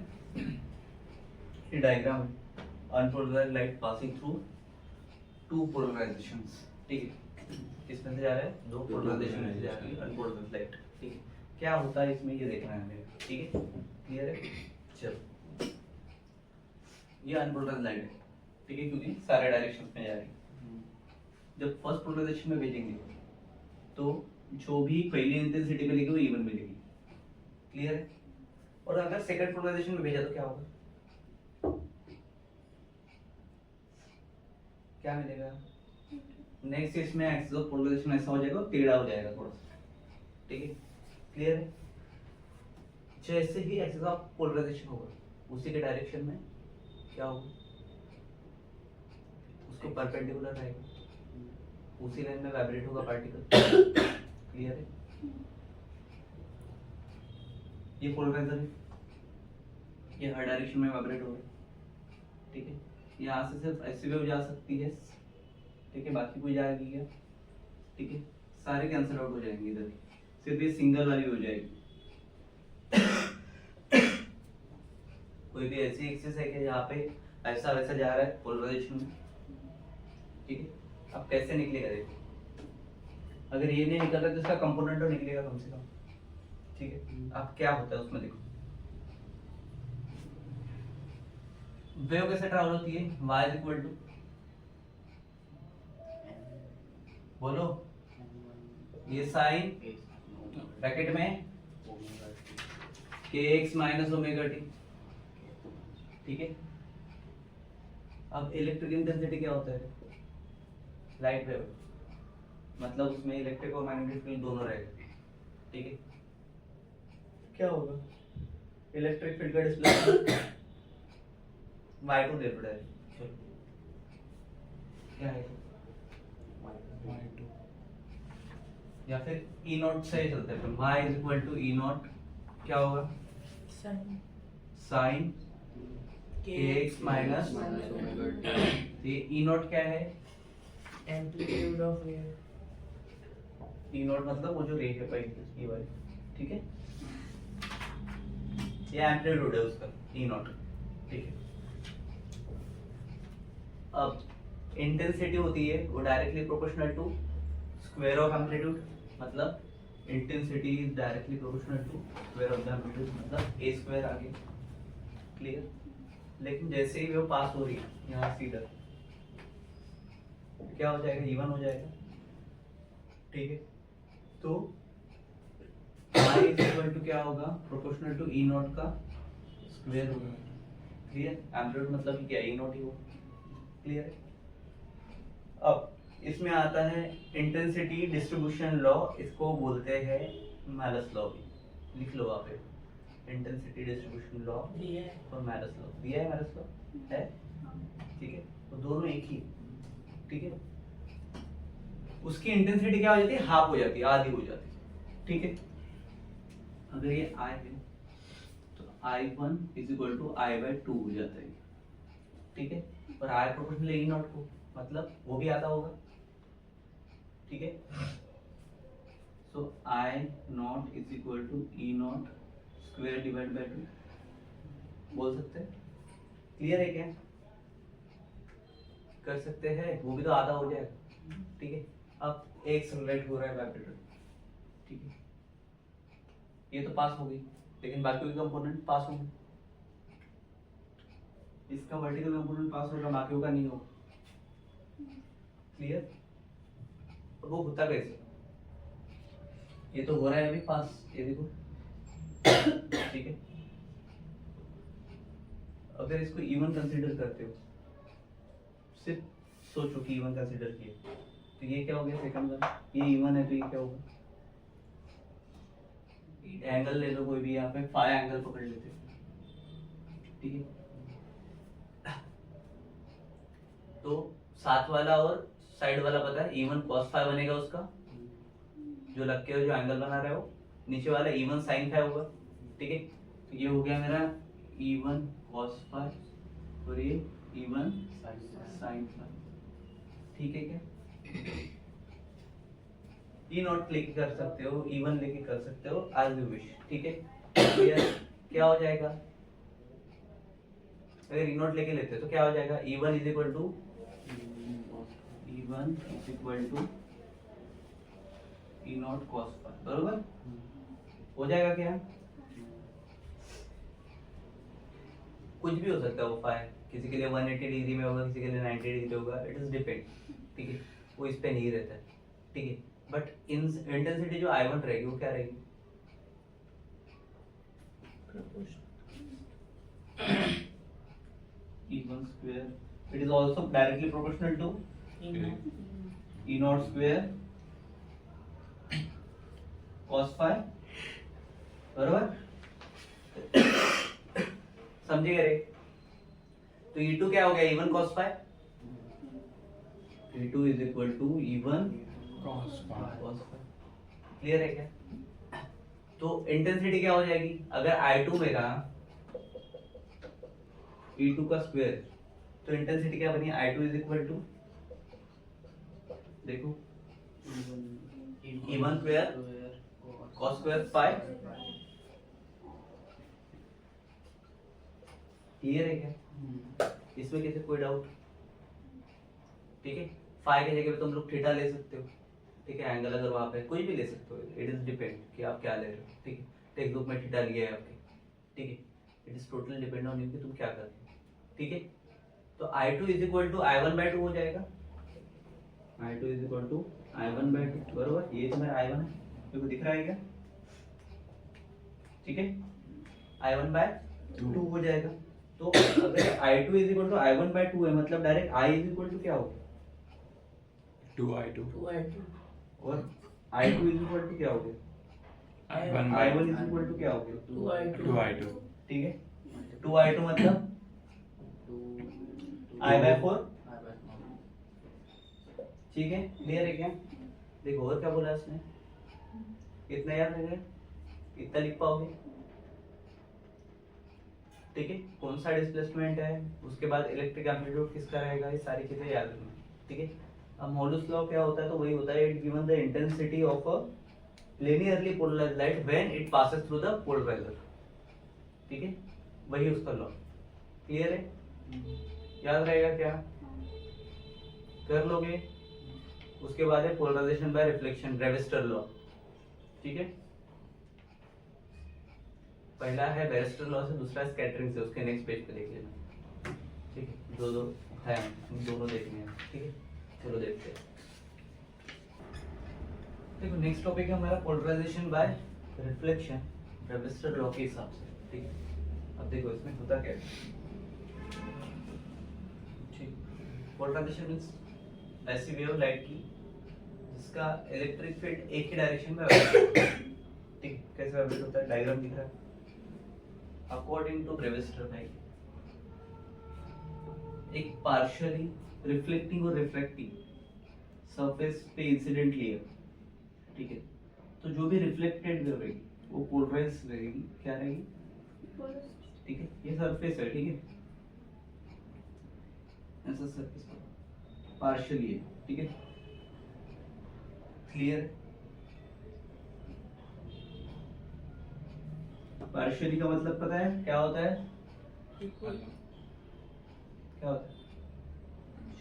ये डायग्राम है unpolarised light passing through two polarisations, ठीक है। किसमें से जा रहा है? दो पोलराइजेशन में से जा रही है अनपोलराइज्ड लाइट, ठीक है। क्या होता है इसमें ये देखना है हमें, ठीक है, क्लियर है। चलो ये अनपोलराइज्ड लाइट है, ठीक है, क्योंकि सारे डायरेक्शन में जा रही है। जब फर्स्ट पोलराइजेशन में भेजेंगे तो जो भी पहली इंटेंसिटी मिलेगी वो इवन मिलेगी, क्लियर है। और अगर सेकंड पोलराइजेशन में भेजा तो क्या होगा? क्या मिलेगा? नेक्स्ट इसमें एक्सिस ऑफ पोलराइजेशन ऐसा हो जाएगा, टेढ़ा हो जाएगा थोड़ा सा, ठीक है, क्लियर है। जैसे ही एक्सिस ऑफ पोलराइजेशन होगा उसी के डायरेक्शन में क्या होगा? उसको परपेंडिकुलर रहेगा, उसी लाइन में वाइब्रेट होगा पार्टिकल, क्लियर है। ये पोलराइजर है, ये हर डायरेक्शन में वाइब्रेट होगा, ठीक है। यहाँ से सिर्फ ऐसी वेव जा सकती है, ठीक है, बाकी कोई जाएगी क्या? ठीक है, सारे कैंसिल आउट हो जाएंगे, इधर सिर्फ ये सिंगल वाली हो जाएगी। कोई भी ऐसी एक्सिस है कि यहाँ पे ऐसा वैसा जा रहा है पोलराइजेशन में, ठीक है। अब कैसे निकलेगा देखो, अगर ये नहीं निकल रहा तो इसका कंपोनेंट तो निकलेगा कम से कम, ठीक है। अब क्या होता है उसमें देखो, वेव कैसे ट्रैवल होती है? y इज इक्वल टू, बोलो, ये साइन ब्रैकेट में kx माइनस ओमेगा टी, ठीक है। अब इलेक्ट्रिक इंटेंसिटी क्या होता है? लाइट वेव, मतलब उसमें इलेक्ट्रिक और मैग्नेटिक फील्ड दोनों रहेगा, ठीक है। क्या होगा? इलेक्ट्रिक फील्ड का डिस्प्लेसमेंट y2 दे दो डायरेक्ट, चलो क्या है y2, या फिर E नॉट से ही चलते हैं, y is equal to E nought, क्या होगा? साइन kx माइनस, ये E नॉट क्या है? Amplitude of wave, E nought मतलब वो जो रे है पहले ये वाली, ठीक है, ये एम्पलीट्यूड है उसका E नॉट, ठीक है। अब इंटेंसिटी होती है वो directly proportional to square of amplitude, मतलब intensity is directly proportional to square of the amplitude, मतलब a स्क्वायर आगे, क्लियर। लेकिन जैसे ही वो पास हो रही है यहाँ सीधा, क्या हो जाएगा? इवन हो जाएगा, ठीक है। तो y इज इक्वल टू क्या होगा? प्रोपोर्शनल टू E नॉट का स्क्वायर होगा, क्लियर। एम्पलीट्यूड मतलब कि क्या? E नॉट ही होगा, क्लियर है। अब इसमें आता है इंटेंसिटी डिस्ट्रीब्यूशन लॉ, इसको बोलते हैं मैलस लॉ भी, लिख लो आप, इंटेंसिटी डिस्ट्रीब्यूशन लॉ और मैलस लॉ दिया है, मैलस लॉ है, ठीक है। तो दोनों एक ही, ठीक है। उसकी इंटेंसिटी क्या हो जाती है? हाफ हो जाती है, आधी हो जाती है, ठीक है। अगर ये I है तो I1 is equal to I/2 हो जाता है, ठीक है। और I प्रोपोर्शनल E नॉट को, मतलब वो भी आता होगा, ठीक है। So I nought is equal to E nought square divide by 2 बोल सकते हैं, क्लियर है क्या? कर सकते हैं, वो भी तो आधा हो जाएगा, ठीक है। अब एक सनलाइट हो रहा है वाइब्रेटर, ठीक है, ये तो पास हो गई, लेकिन बाकी के कंपोनेंट पास होंगे, इसका वर्टिकल कंपोनेंट पास होगा, बाकियों का नहीं होगा, क्लियर। वो होता कैसे? ये तो हो रहा है अभी पास, ये देखो, ठीक है। अगर इसको इवन कंसीडर करते हो, सिर्फ सोचो कि इवन कंसीडर किए, तो ये क्या हो गया? सेकंड वन, ये इवन है तो ये क्या होगा? एंगल ले लो कोई भी, यहाँ पे फाई एंगल पकड़ लेते हैं, ठीक है। तो साथ वाला और साइड वाला पता है, इवन cos फाई बनेगा उसका, जो लग के जो एंगल बना रहे हो, नीचे वाला इवन साइन फाई होगा, ठीक है। तो ये हो गया मेरा इवन cos फाई और ये इवन साइन फाई, ठीक है क्या? ई नॉट लेके कर सकते हो, इवन लेके कर सकते हो, एज यू विश, ठीक है। क्लियर क्या हो जाएगा, अगर ई नॉट लेके लेते तो क्या हो जाएगा, E1 is equal to E nought cos phi, बरोबर हो जाएगा क्या, कुछ भी हो सकता है वो फाई, किसी के लिए 180 डिग्री में होगा, किसी के लिए 90 डिग्री होगा, इट इज डिपेंड, ठीक है, वो इस पे नहीं रहता है, ठीक है, बट इंटेंसिटी जो I1 रहेगी वो क्या रहेगी, E1 square, it is also directly proportional to E naught square cos phi, बरोबर समझे रे, तो E2 क्या हो गया, E1 cos phi, E2 is equal to E1 cos phi. Clear है क्या, तो इंटेंसिटी क्या हो जाएगी, अगर I2 मेरा E2 का स्क्वायर, तो इंटेंसिटी क्या बनी, I2 इज इक्वल टू, देखो E1 square cos square phi, clear है क्या, इसमें कैसे कोई डाउट, ठीक है, फाई की जगह पे तुम लोग थीटा ले सकते हो, ठीक है, एंगल अगर वहां पे कोई भी ले सकते हो, इट इज डिपेंड कि आप क्या ले रहे हो, ठीक है, टेक्स्ट बुक में थीटा लिया है आपके, ठीक है, it is totally depend on you कि तुम क्या कर रहे हो, ठीक है, तो I2 is equal to I1/2 हो जाएगा, I2 is equal to I1/2, बरोबर, ये तो मेरा I1 है, देखो दिख रहा है क्या, ठीक है, I1/2 हो जाएगा, तो अगर I2 is equal to I1/2 है, मतलब direct I is equal to क्या होगा, 2I2. और I2 इज इक्वल टू क्या हो गया, I1 इज इक्वल टू क्या हो गया, 2I2. ठीक है, 2I2 मतलब I/4, ठीक है, क्लियर है क्या, देखो और क्या बोला इसने, कितना याद रहेगा, कितना लिख पाओगे, ठीक है, कौन सा डिस्प्लेसमेंट है, उसके बाद इलेक्ट्रिक एम्पलीट्यूड किसका रहेगा, ये सारी चीजें याद रखना, ठीक है, अब मोलुस लॉ क्या होता है, तो वही होता है, it given the intensity of a linearly polarized light when it passes through the polarizer, ठीक है, वही उसका लॉ, क्लियर है, याद रहेगा क्या, कर लोगे, उसके बाद है पोलराइजेशन बाय रिफ्लेक्शन, ब्रेविस्टर लॉ, ठीक है, पहला है ब्रेविस्टर लॉ से, दूसरा स्कैटरिंग से, उसके नेक्स्ट पेज पे देख लेना, ठीक है, दो दो है, हम दोनों देखने हैं, ठीक है, चलो देखते हैं, देखो नेक्स्ट टॉपिक है हमारा पोलराइजेशन बाय रिफ्लेक्शन, ब्रेविस्टर लॉ के हिसाब से, ठीक है, अब देखो इसमें होता क्या है, पोलराइजेशन मींस ऐसी वेव लाइट की जिसका इलेक्ट्रिक फील्ड एक ही डायरेक्शन में वाइब्रेट होता है, ठीक है, कैसे वाइब्रेट होता है, डायग्राम दिख रहा है, अकॉर्डिंग टू ब्रेविस्टर भाई, एक पार्शियली रिफ्लेक्टिंग और रिफ्रैक्टिंग सरफेस पे इंसिडेंट लेयर, ठीक है, तो जो भी रिफ्लेक्टेड वेव रहेगी वो पोलराइज रहेगी, क्या रहेगी, ठीक है, ये सरफेस है, ठीक है, ऐसा सरफेस पार्शियली है, ठीक है, क्लियर, पार्शियली का मतलब पता है क्या होता है, क्या होता है,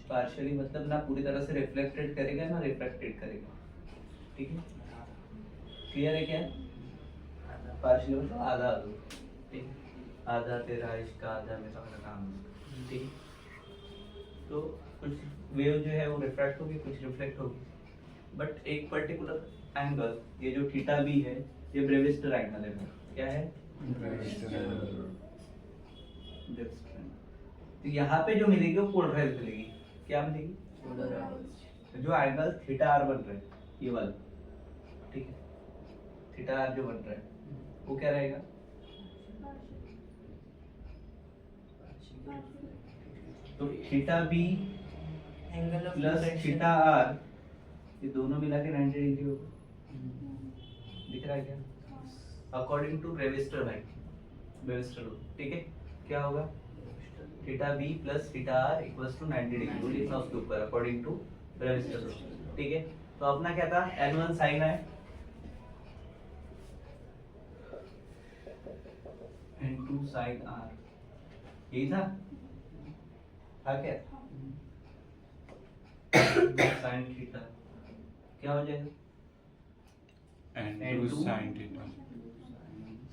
पार्शियली मतलब ना पूरी तरह से रिफ्लेक्टेड करेगा ना रिफ्रैक्टेड करेगा, ठीक है, क्लियर है क्या, पार्शियली मतलब आधा आधा, ठीक है, आधा तेरा इश्क आधा मेरा काम, ठीक है, तो कुछ वेव जो है वो रिफ्रैक्ट होगी, कुछ रिफ्लेक्ट होगी, बट एक पर्टिकुलर एंगल, ये जो थीटा भी है, ये ब्रेविस्टर एंगल है, क्या है, तो यहाँ पे जो मिलेगी वो पोलराइज मिलेगी, क्या मिलेगी, तो जो एंगल थीटा आर बन रहा है, ये वाला, ठीक है, थीटा आर जो बन रहा है वो क्या रहेगा, तो theta B plus theta R, ये दोनों मिला के 90 डिग्री होगा, दिख रहा है क्या, अकॉर्डिंग टू ब्रेविस्टर भाई, ब्रेविस्टर, ठीक है, क्या होगा, theta B plus theta R equals to 90 degree, वो लिखना उसके ऊपर, अकॉर्डिंग टू ब्रेविस्टर, ठीक है, तो अपना क्या था, n1 sin है, इनटू साइन आर, यही था क्या? साइन थीटा क्या हो जाएगा? And And 2 two. sin theta.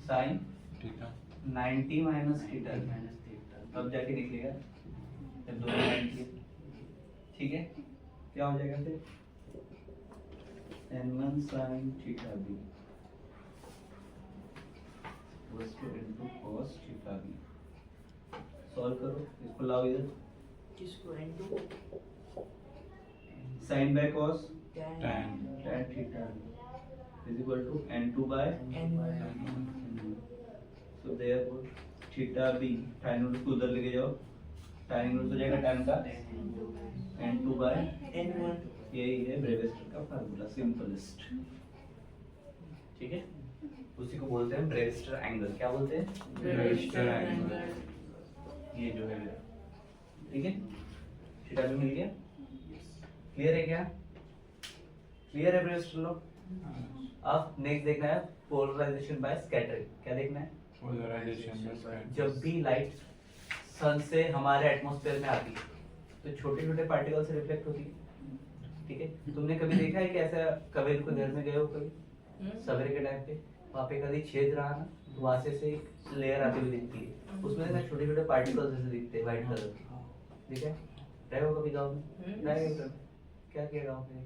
Sine Theta. 90 minus theta, अब जाके निकलेगा जब दोनों 90 है, ठीक है? क्या हो जाएगा फिर? n1 sin theta b was to into cos theta b। Solve करो, इसको लाओ इधर। किसको n2 sin by cos tan Tan. tan theta is equal to n2 by n1 so therefore theta b tan inverse को उधर लेके जाओ, tan inverse हो जाएगा tan का n2 by n1 यही है ब्रेविस्टर का फार्मूला, सिंपलेस्ट, ठीक है? उसी को बोलते हैं ब्रेविस्टर एंगल। क्या बोलते हैं? Brewster angle. ये जो है, ठीक है? थीटा भी मिल गया, क्लियर है क्या? क्लियर है ब्रेविस्टर लॉ? अब नेक्स्ट देखना है पोलराइजेशन बाय स्कैटरिंग। क्या देखना है? Polarization by scattering. जब भी लाइट सन से हमारे एटमॉस्फेयर में आती है तो छोटे छोटे पार्टिकल से रिफ्लेक्ट होती है, ठीक है? तुमने कभी देखा है कि ऐसा कबीर को घर में गए हो कभी सवेरे के टाइम पे, वहाँ पे कभी छेद रहा ना तो वहाँ से एक लेयर आती हुई दिखती है, उसमें ना छोटे छोटे पार्टिकल्स जैसे दिखते हैं व्हाइट कलर के, ठीक है? रहे हो कभी गाँव में? रहे हो कभी? क्या किया गाँव में?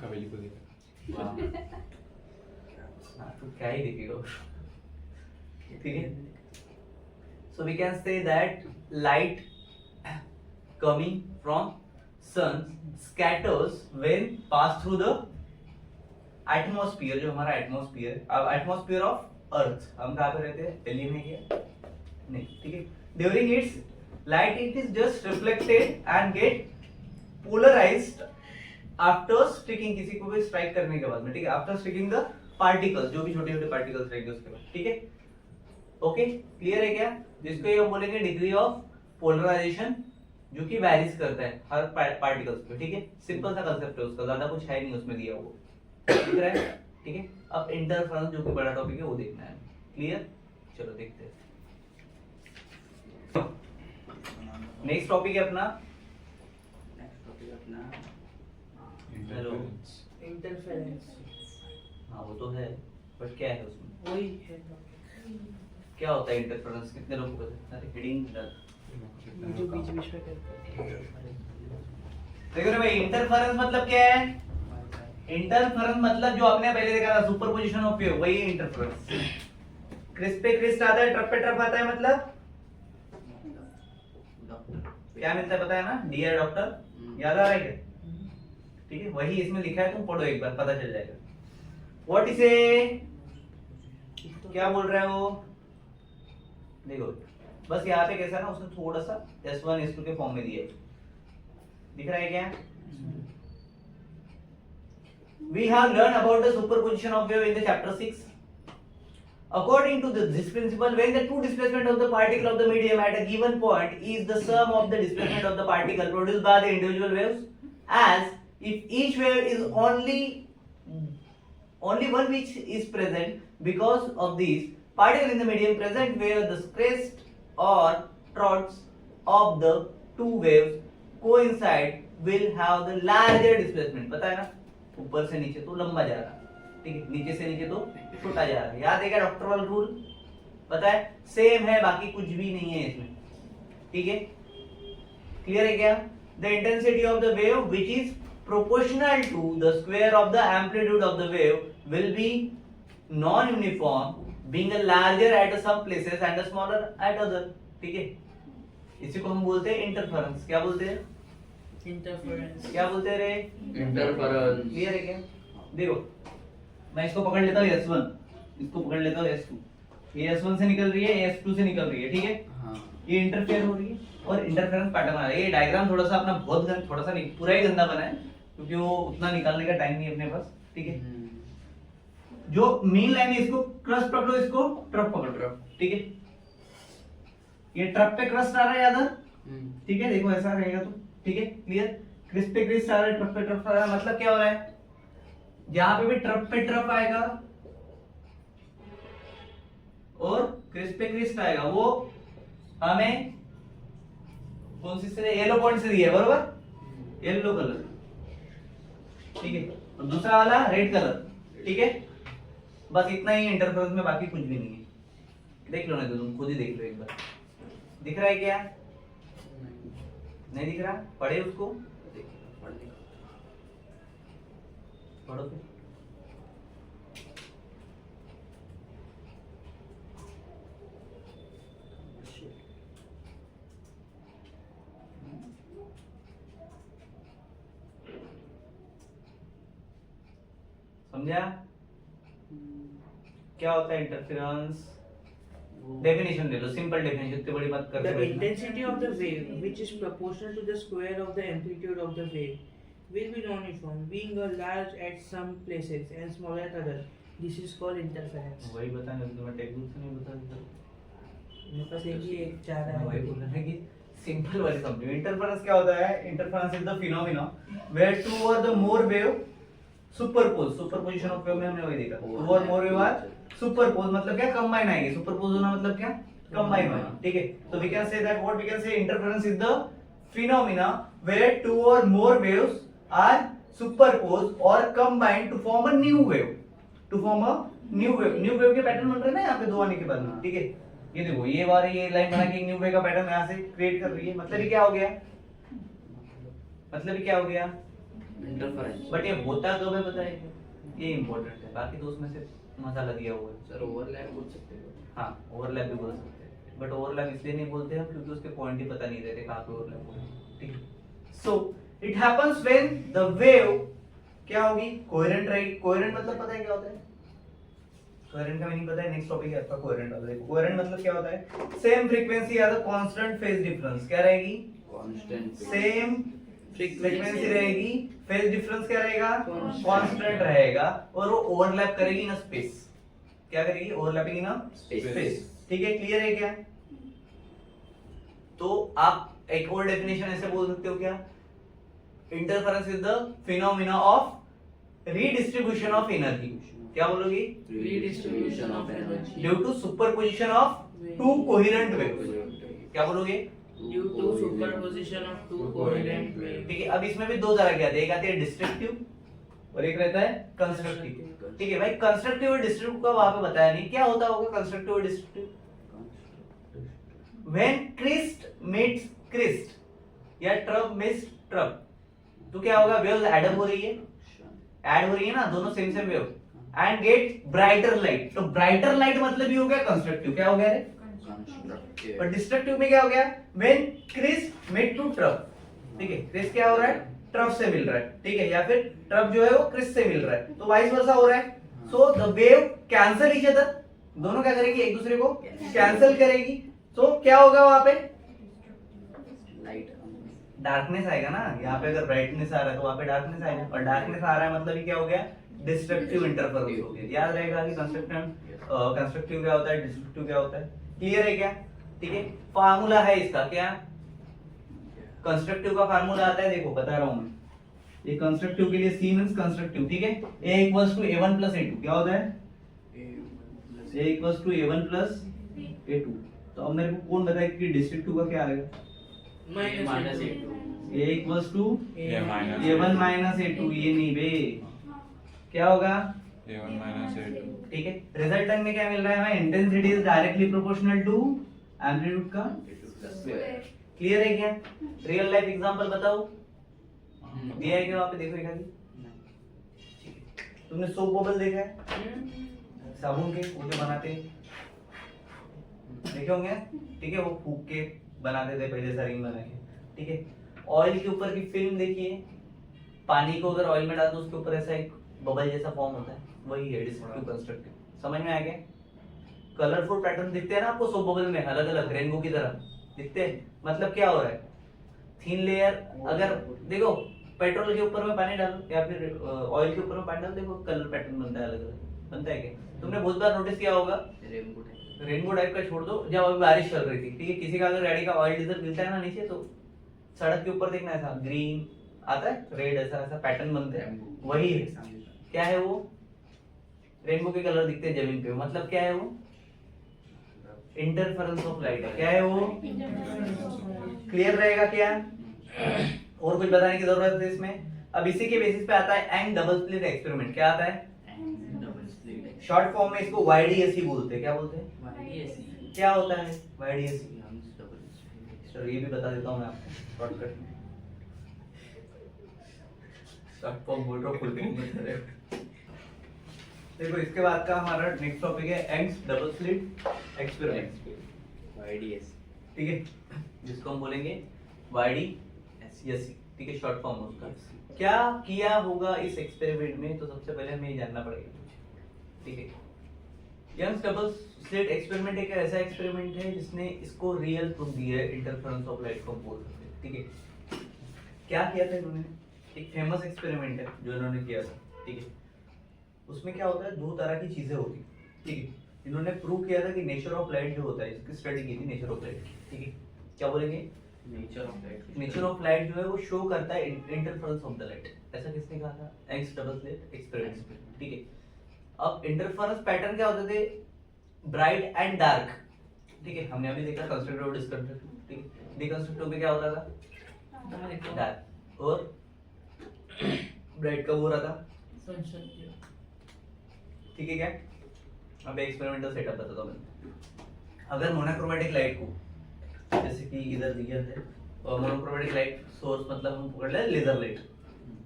कवेली को देखा। वाह, हाँ, तो क्या ही दिखेगा, ठीक है? So we can say that light coming from sun scatters when pass through the atmosphere, जो हमारा एटमॉस्फेयर, अब एटमॉस्फेयर ऑफ अर्थ, हम कहाँ पे रहते हैं? दिल्ली में क्या? नहीं, ठीक है? During its light it is just reflected and get polarized after striking, किसी को भी स्ट्राइक करने के बाद में, ठीक है? After striking the particles, जो भी छोटे छोटे पार्टिकल्स रहेंगे उसके बाद, ठीक है? ओके, क्लियर है क्या? जिसको ये बोलेंगे डिग्री ऑफ पोलराइजेशन, जो कि वैरीज करता है हर पार्टिकल्स पे, ठीक है? सिंपल सा कंसेप्ट है उसका, ज्यादा कुछ है नहीं उसमें दिया वो, दिख रहा है, ठीक है? अब इंटरफेरेंस जो कि बड़ा टॉपिक है वो देखना है, क्लियर? चलो देखते हैं। नेक्स्ट टॉपिक है अपना Interference. इंटरफेरेंस, हाँ वो तो है, बट क्या है उसमें? वही है क्या होता है इंटरफेरेंस? कितने लोगों को पता है? अरे हेडिंग जो बीच बीच में करते हैं। देखो रे भाई, इंटरफेरेंस मतलब क्या है? इंटरफेरेंस मतलब जो आपने पहले देखा था सुपरपोजिशन ऑफ वेव, वही इंटरफेरेंस। क्रिस्ट पे क्रिस्ट आता है, ट्रप पे ट्रप आता है, मतलब क्या मिलता है पता है ना? डियर डॉक्टर, याद आ रहा है क्या? ठीक है, वही इसमें लिखा है, तुम पढ़ो एक बार, पता चल जाएगा। व्हाट इज ए, क्या बोल रहे हो? देखो बस यहाँ पे कैसा ना, उसने थोड़ा सा S1 S2 के फॉर्म में दिया है, दिख रहा है क्या? We have learned about the superposition of wave in the chapter 6. According to this principle, when the true displacement of the particle of the medium at a given point is the sum of the displacement of the particle produced by the individual waves, as if each wave is only one which is present, because of these particle in the medium present where the crest or troughs of the two waves coincide will have the larger displacement। पता है ना, ऊपर से नीचे तो लंबा जा रहा, ठीक है, नीचे से नीचे तो छोटा जा रहा है। याद है क्या डॉक्टर वाला रूल? पता है, सेम है, बाकी कुछ भी नहीं है इसमें, ठीक है? क्लियर है क्या? The intensity of the wave which is proportional to the square of the amplitude of the wave will be non-uniform, being a larger at some places and a smaller at other, ठीक है? इसी को हम बोलते हैं interference. क्या बोलते हैं? इंटरफेरेंस। क्या बोलते हैं रे? इंटरफेरेंस। क्लियर है क्या? देखो मैं इसको पकड़ लेता हूँ S1, इसको पकड़ लेता हूँ S2, ये S1 से निकल रही है, ये S2 से निकल रही है, ठीक है? हाँ। ये इंटरफेयर हो रही है और इंटरफेरेंस पैटर्न आ रहा है। ये डायग्राम थोड़ा सा अपना बहुत गंदा, थोड़ा सा नहीं पूरा ही गंदा बना है, क्योंकि वो उतना निकालने का टाइम नहीं है अपने पास, ठीक है? जो मेन लाइन है इसको क्रस्ट पकड़ो, इसको ट्रप पकड़ो, ठीक है? ये ट्रप पे क्रस्ट आ रहा है याद, ठीक है? देखो ऐसा रहेगा तो, ठीक है? क्लियर? क्रिस्ट पे क्रिस्ट आ रहा है, ट्रप पे ट्रप आ रहा है, मतलब क्या हो रहा है? जहां पे भी ट्रप पे ट्रप आएगा और क्रिस्ट पे क्रिस्ट आएगा, वो हमें कौन सी से येलो पॉइंट से दिया है, बरोबर, येलो कलर, ठीक है, और दूसरा वाला रेड कलर, ठीक है। बस इतना ही इंटरफेरेंस में, बाकी कुछ भी नहीं है। देख लो, नहीं तो तुम खुद ही देख लो एक बार। दिख रहा है क्या? नहीं दिख रहा? पढ़े उसको, पढ़ो फिर। समझा क्या होता है इंटरफेरेंस? डेफिनेशन ले लो, सिंपल डेफिनेशन, इतनी बड़ी बात The करते बैठना। intensity of the wave, which is proportional to the square of the amplitude of the wave, will be non-uniform, being a large at some places and small at others. This is called interference. वही बताने तो मैं technique से नहीं बता देता। मेरे पास एक ही एक चार मैं वही है। बोल रहा था कि सिंपल वाली समझो। इंटरफेरेंस क्या होता है? Interference is the phenomena where two और the more wave superpose, superposition of wave में हमने वही देखा, टू और मोर वेव आर सुपरपोज, मतलब क्या? कंबाइन आएंगे। सुपरपोज होना मतलब क्या? कंबाइन होना, ठीक है। तो we can say that what we can say interference is the phenomena where two और मोर वेव्स आर सुपरपोज और combine to form a new wave, to form a new wave. New wave के pattern बन रहे हैं ना यहाँ पे दो आने के बाद में, ठीक है। ये देखो, ये बार ये लाइन बना के न्यू वेव का पैटर्न यहाँ से क्रिएट कर रही है, मतलब ये क्या हो गया? मतलब ये क्या हो गया? इंटरफेरेंस। बट ये होता कब है पता है? ये इंपॉर्टेंट है, बाकी तो उसमें से मसाला दिया हुआ है। सर ओवरलैप बोल सकते हो? हाँ, ओवरलैप भी बोल सकते हैं, बट ओवरलैप इसलिए नहीं बोलते हैं क्योंकि उसके पॉइंट ही पता नहीं रहते कहाँ पे ओवरलैप हो रहा है, ठीक है। So it happens when the wave क्या होगी? कोहेरेंट रहेगी। कोहेरेंट मतलब पता है क्या होता है? कोहेरेंट का मीनिंग पता है? नेक्स्ट टॉपिक है आपका कोहेरेंट वाला। देखो, कोहेरेंट मतलब क्या होता है? सेम फ्रीक्वेंसी या द कांस्टेंट फेज डिफरेंस। क्या रहेगी? कांस्टेंट। सेम फ्रीक्वेंसी रहेगी, फेज डिफरेंस क्या रहेगा? कांस्टेंट रहेगा, और वो ओवरलैप करेगी इन स्पेस। क्या करेगी? ओवरलैपिंग इन स्पेस, ठीक है। क्लियर है क्या? तो आप एक और डेफिनेशन ऐसे बोल सकते हो क्या? Interference is the phenomena of redistribution of energy. क्या बोलोगी? Redistribution of energy due to superposition of two coherent waves. क्या बोलोगे? Due to superposition of two coherent waves. ठीक है। अब इसमें भी दो तरह के आते हैं, एक आते हैं डिस्ट्रक्टिव और एक रहता है कंस्ट्रक्टिव, ठीक है भाई। कंस्ट्रक्टिव और डिस्ट्रक्टिव का वहां पे बताया नहीं, क्या होता होगा कंस्ट्रक्टिव और destructive? When crest meets crest या ट्रब मीट्स ट्रब, तो क्या होगा? वेव्स ऐड हो रही है, ऐड हो रही है ना, दोनों same same wave, and get brighter light. तो ब्राइटर लाइट मतलब ये हो गया कंस्ट्रक्टिव। क्या हो गया रे? कंस्ट्रक्टिव। और डिस्ट्रक्टिव में क्या हो गया? When crest meet to trough, ठीक है। क्रिस्ट क्या हो रहा है? ट्रब से मिल रहा है, ठीक है, या फिर ट्रब जो है वो क्रिस्ट से मिल रहा है, तो वाइस वर्सा हो रहा है। So the wave cancel each other, दोनों क्या करेगी? एक दूसरे को कैंसिल करेगी। तो क्या होगा वहां पे? लाइट डार्कनेस आएगा ना। यहाँ पे अगर ब्राइटनेस आ रहा है तो वहां पे डार्कनेस आएगा, और डार्कनेस आ रहा है मतलब ये क्या हो गया? डिस्ट्रक्टिव इंटरफेरेंस हो गया। याद रहेगा कि कंस्ट्रक्टिव क्या होता है, डिस्ट्रक्टिव क्या होता है। क्लियर है क्या? ठीक है। फार्मूला है इसका, क्या? कंस्ट्रक्टिव का फार्मूला आता है, देखो बता रहा हूं मैं। ये कंस्ट्रक्टिव के लिए C मींस कंस्ट्रक्टिव, ठीक है। A equals to A1 plus A2। क्या होता है? A equals to A1 plus A2। तो अब मेरे को कौन बताए कि डिस्ट्रक्टिव का क्या आएगा? Minus A equals to A minus A1 minus A2। ये नहीं बे, क्या होगा? A1 minus A2। ठीक है। रिजल्टेंट में क्या मिल रहा है हमें? Intensity is directly proportional to amplitude का स्क्वायर। क्लियर है क्या? रियल लाइफ एग्जांपल बताओ, दिया है क्या वहां पे? देखो एक आगे। तुमने सोप बबल देखा है? साबुन के वो जो बनाते हैं, देखे होंगे, ठीक है। वो फूक के बनाते थे पहले, सरिंग बना के, ठीक है। ऑयल के ऊपर की फिल्म देखिए, पानी को अगर ऑयल में डाल दो उसके ऊपर ऐसा एक बबल जैसा फॉर्म होता है, वही है डिस्ट्रक्टिव कंस्ट्रक्टिव। समझ में आ गया? कलरफुल पैटर्न दिखते हैं ना आपको सोप बबल में, अलग अलग रेनबो की तरह दिखते हैं। मतलब क्या हो रहा है? थिन लेयर, अगर देखो पेट्रोल के ऊपर में पानी डालो या फिर ऑयल के ऊपर में पानी डालो, देखो कलर पैटर्न बनता है, अलग अलग बनता है। क्या तुमने बहुत बार नोटिस किया होगा? रेनबो टाइप का छोड़ दो, जब अभी बारिश चल रही थी, ठीक है, किसी का अगर गाड़ी का ऑयल डीजल मिलता है ना नीचे, तो सड़क के ऊपर देखना ऐसा ग्रीन आता है, रेड ऐसा ऐसा पैटर्न बनते हैं, वही है। क्या है वो? रेनबो के कलर दिखते हैं जमीन पे, मतलब क्या है वो? इंटरफेरेंस ऑफ लाइट है। क्या है वो? क्लियर रहेगा क्या? और कुछ बताने की जरूरत है इसमें? अब इसी के बेसिस पे आता है यंग डबल स्लिट एक्सपेरिमेंट। क्या आता है? डबल स्लिट शॉर्ट फॉर्म में इसको YDSE बोलते हैं। क्या बोलते हैं? YDSE क्या होता है YDSE? यंग्स डबल स्लिट चलो ये भी बता देता हूँ मैं आपको शॉर्टकट में। शॉर्ट फॉर्म बोल रहा हूँ, फुल फॉर्म बता रहे हो। देखो इसके बाद का हमारा नेक्स्ट टॉपिक है Young's double slit experiment. YDSE ठीक है, जिसको हम बोलेंगे YDSE। ठीक है, शॉर्ट फॉर्म उसका। क्या किया होगा इस एक्सपेरिमेंट में? तो सबसे पहले हमें ये जानना पड़ेगा। ठीक है, यंग्स डबल स्लिट एक्सपेरिमेंट एक ऐसा एक्सपेरिमेंट है जिसने इसको रियल प्रूफ दिया है, इंटरफेरेंस ऑफ लाइट को बोल सकते हैं। ठीक है, क्या किया था इन्होंने? एक फेमस एक्सपेरिमेंट है जो इन्होंने किया था। ठीक है, उसमें क्या होता है, दो तरह की चीजें होती है। ठीक है, इन्होंने प्रूव किया था कि नेचर ऑफ लाइट जो होता है, इसकी स्टडी की थी नेचर ऑफ लाइट। ठीक है, क्या बोलेंगे? Nature of light nature of light जो है वो शो करता है इंटरफेरेंस ऑफ द लाइट। ऐसा किसने कहा था? Young's double slit experiment. ठीक है, अब इंटरफेरेंस पैटर्न क्या होते थे? Bright and dark. ठीक है, हमने अभी देखा कंस्ट्रक्टिव और डिस्कंस्ट्रक्टिव। ठीक है, डिकंस्ट्रक्टिव में क्या होता था? डार्क। और ब्राइट कब हो रहा था? ठीक है क्या? अब एक्सपेरिमेंटल सेटअप बताता हूं मैं। अगर मोनोक्रोमेटिक लाइट को, जैसे कि इधर दिया है, और मोनोक्रोमेटिक लाइट सोर्स मतलब हम पकड़ ले लेजर लाइट।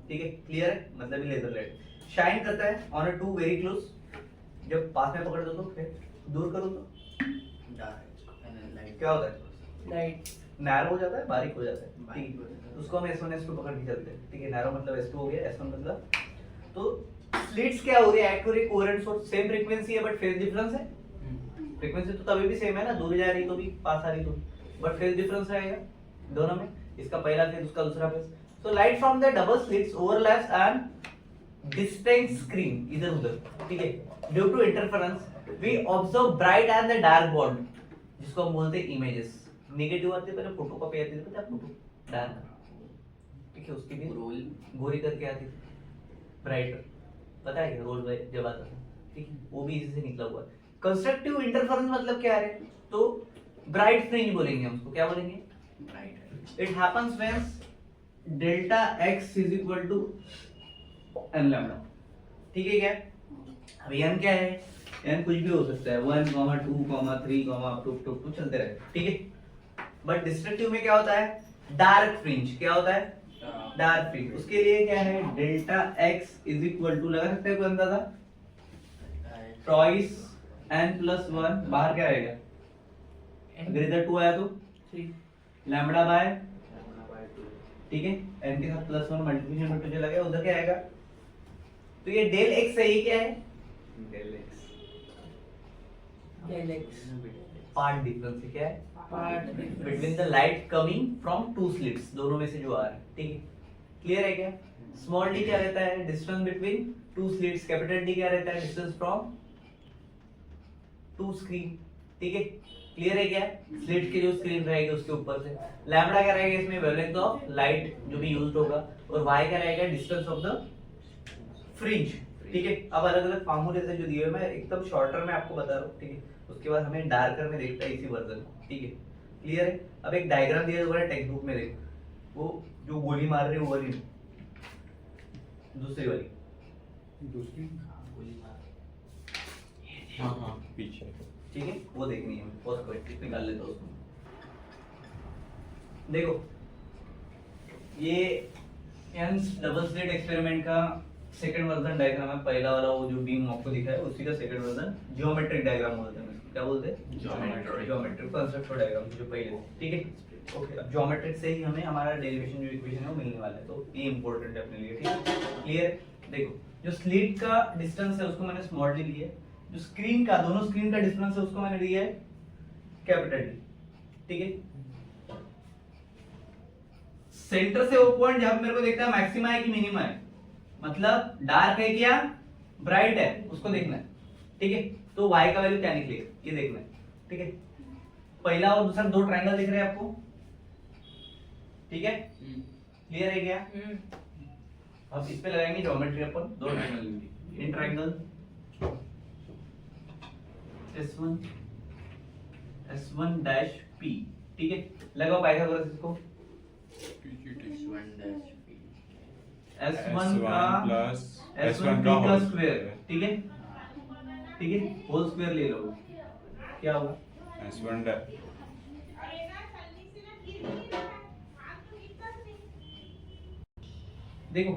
ठीक है, क्लियर है? मतलब ही लेजर लाइट शाइन करता है on a two very close. जब पास में पकड़ दो तो, फिर दूर करो तो डार्क लाइट क्या होता है? लाइट नैरो हो जाता है, बारीक हो जाता है। बारीक ठीक हो है, जाता है। उसको हम S1 S2 पकड़ के चलते हैं। ठीक है, नैरो मतलब S2 हो गया, S1 मतलब। तो स्लिट्स क्या हो रही है? Accurate coherent source, same frequency है बट फेज डिफरेंस है। फ्रीक्वेंसी तो तभी भी सेम है ना, दूर जा रही तो भी, पास आ रही तो भी, बट फेज डिफरेंस रहेगा दोनों में। इसका पहला फेज, उसका दूसरा phase. So light from the double slits overlaps and distinct screen इधर उधर। ठीक है, due to interference we observe bright and the dark band, जिसको हम बोलते हैं इमेजेस। नेगेटिव आती है पहले, फोटो कॉपी आती है, पता है फोटो डार्क। ठीक है, उसकी भी रोल गोरी करके आती थी, ब्राइट। पता है क्या रोल जब आता था? ठीक है, वो भी इसी से निकला हुआ है। कंस्ट्रक्टिव इंटरफेरेंस मतलब क्या है? तो ब्राइट फ्रिंज बोलेंगे हम उसको। क्या बोलेंगे? Bright it happens when delta x is equal to n lambda. ठीक है क्या? अब n क्या है? n कुछ भी हो सकता है, 1, 2, 3, अप टू चलते रहे। ठीक है, बट डिस्ट्रक्टिव में क्या होता है? Dark fringe. क्या होता है? Dark fringe. उसके लिए क्या है? Delta x is equal to, लगा सकते हैं कोई अंदाजा? ट्वाइस n+1, बाहर क्या आएगा? अगर इधर 2 आया तो 3 लैम्डा बाय, ठीक है, n के साथ +1 मल्टीप्लिकेशन में 2 चला गया, उधर क्या आएगा? तो ये डेल x है, ये क्या है? Del x del x part difference है। क्या है? part between the light coming from two slits, दोनों में से जो आ रहा है। ठीक है, क्लियर है क्या? स्मॉल d क्या रहता है? Distance between two slits. Capital D क्या रहता है? Distance from to screen. ठीक है, क्लियर है क्या? स्लिट की जो स्क्रीन रहेगी उसके ऊपर से। लैम्डा क्या रहेगा इसमें? वेवलेंथ ऑफ लाइट जो भी यूज्ड होगा। और y क्या रहेगा? Distance of the fringe. ठीक है, अब अलग अलग फार्मूले से जो दिए हुए मैं एकदम शॉर्टर में आपको बता रहा हूँ। ठीक है, उसके बाद हमें डार्कर में देखता है इसी वर्जन। ठीक है, क्लियर है? अब एक डायग्राम दिया हुआ है टेक्स्ट बुक में, देख वो जो गोली मार रही है वो वाली, दूसरी वाली, दूसरी गोली मार हाँ पीछे ठीक है, वो देखनी है। पॉज करो, टिक निकाल लेता हूं उसको। देखो ये यंग्स डबल स्लिट एक्सपेरिमेंट का सेकंड वर्जन डायग्राम है। पहला वाला वो जो बीम आपको दिखा है उसी का सेकंड वर्जन जियोमेट्रिक डायग्राम बोलते हैं इसको। क्या बोलते हैं? ज्योमेट्रिक कंसेप्चुअल डायग्राम जो पहले थे। ठीक है, ओके। अब ज्योमेट्रिक से ही हमें हमारा डेरिवेशन जो इक्वेशन है वो मिलने वाला है, तो ये इंपॉर्टेंट है अपने लिए। ठीक है, क्लियर? देखो जो स्लिट का डिस्टेंस है उसको मैंने स्मॉल डी लिया है, जो स्क्रीन का, दोनों स्क्रीन का डिस्टेंस है उसको मैंने लिया है कैपिटल डी। ठीक है, सेंटर से वो पॉइंट जहां मेरे को देखना है मैक्सिमा है कि मिनिमा है, मतलब डार्क है क्या ब्राइट है, उसको देखना है। ठीक है, तो y का वैल्यू क्या निकलेगा ये देखना है। ठीक है, पहला और दूसरा दो ट्रायंगल दिख रहे हैं आपको। ठीक है, क्लियर है क्या? अब इस पे लगाएंगे ज्योमेट्री, अपन दो ट्रायंगल लेंगे। In triangle S1 S1 dash P, ठीक है, लगाओ पाइथागोरस इसको। S1 dash P. S1 का प्लस S1 P का स्क्वायर, ठीक है, ठीक है, होल स्क्वायर ले लो, क्या होगा? S1 देखो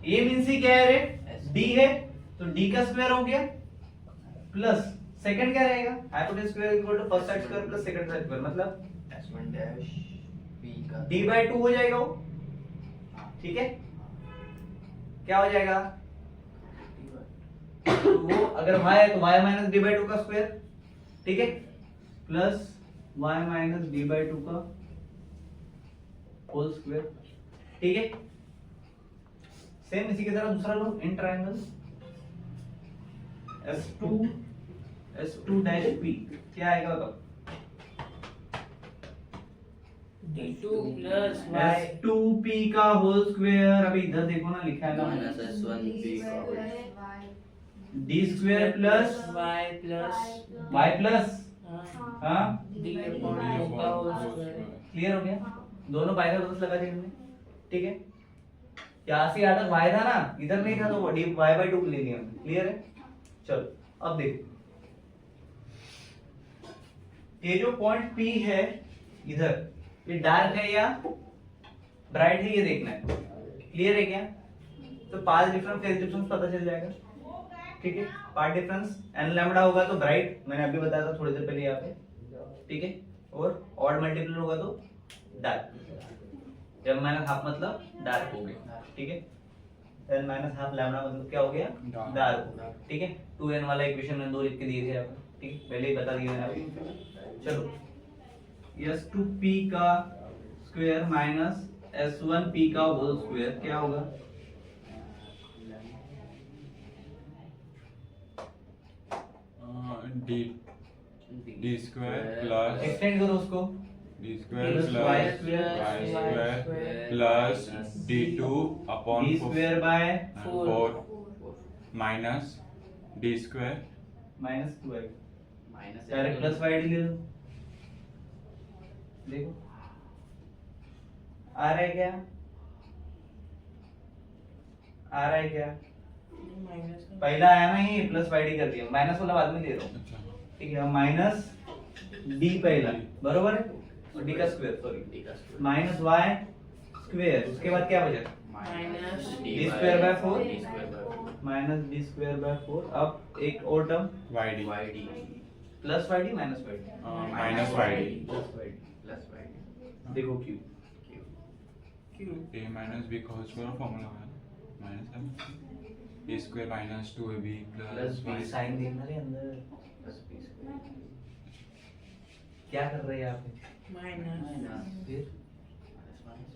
A मीन C क्या है रे? D है, तो D का स्क्वायर हो गया प्लस सेकंड क्या रहेगा? Hypotenuse square equal to first side square plus second side square, मतलब S1 dash P का D/2 हो जाएगा वो, ठीक है, क्या हो जाएगा? तो वो अगर y है तो y माइनस D/2 का स्क्वायर, ठीक है, प्लस y माइनस D/2 का होल स्क्वायर, ठीक है। सेम इसी की तरह दूसरा लो, in triangle S2 dash P क्या आएगा बताओ? D2 plus y S2P का होल स्क्वायर, अभी इधर देखो ना लिखा है ना, minus S1 P का D square plus y plus y plus, हाँ D upon 2 का whole square. क्लियर हो गया? दोनों पाइथागोरस लगा दिए हमने, ठीक है। यहाँ से यहाँ तक y था ना, इधर नहीं था तो y/2 ले लिया हमने, क्लियर है? चलो अब देखो, ये जो पॉइंट P है इधर, ये डार्क है या ब्राइट है ये देखना है, क्लियर है क्या? तो पाथ डिफरेंस फेज डिफरेंस पता चल जाएगा, ठीक है। पाथ डिफरेंस n लैम्बडा होगा तो ब्राइट, मैंने अभी बताया था थोड़ी देर पहले यहाँ पे, ठीक है, और ऑड मल्टीपल होगा तो डार्क, m माइनस हाफ मतलब डार्क हो गया, ठीक है। n माइनस हाफ लैम्बडा मतलब क्या हो गया? डार्क, ठीक है। 2n वाला इक्वेशन में 2 लिख के दिए थे आप, ठीक है, पहले ही बता दिया मैंने आपको। चलो S2P का स्क्वायर माइनस S1P का होल स्क्वायर क्या होगा? D स्क्वायर प्लस एक्सटेंड करो उसको, D square plus plus y y square plus D2 upon d square by 4 minus D square minus 2y, minus direct plus y ले लो, देखो आ रहा है क्या? आ रहा है क्या? minus पहला आया ना, ये प्लस y कर दिया, माइनस वाला बाद में दे रहा हूँ, अच्छा ठीक है। माइनस d पहला, बरोबर है, और d का स्क्वायर, सॉरी D का square. माइनस y स्क्वायर, उसके बाद क्या बचा? minus D square by 4. D square by 4. Minus d square by 4, अब एक और term YD YD. Plus yd minus yd, minus YD Plus YD. Plus YD. देखो क्यों? Q. q A minus B का होल स्क्वायर फॉर्मूला है minus है A square minus 2AB Plus plus B. y sign देखना रे अंदर, Plus B square. क्या कर रहे हैं आप? minus Minus. फिर Minus.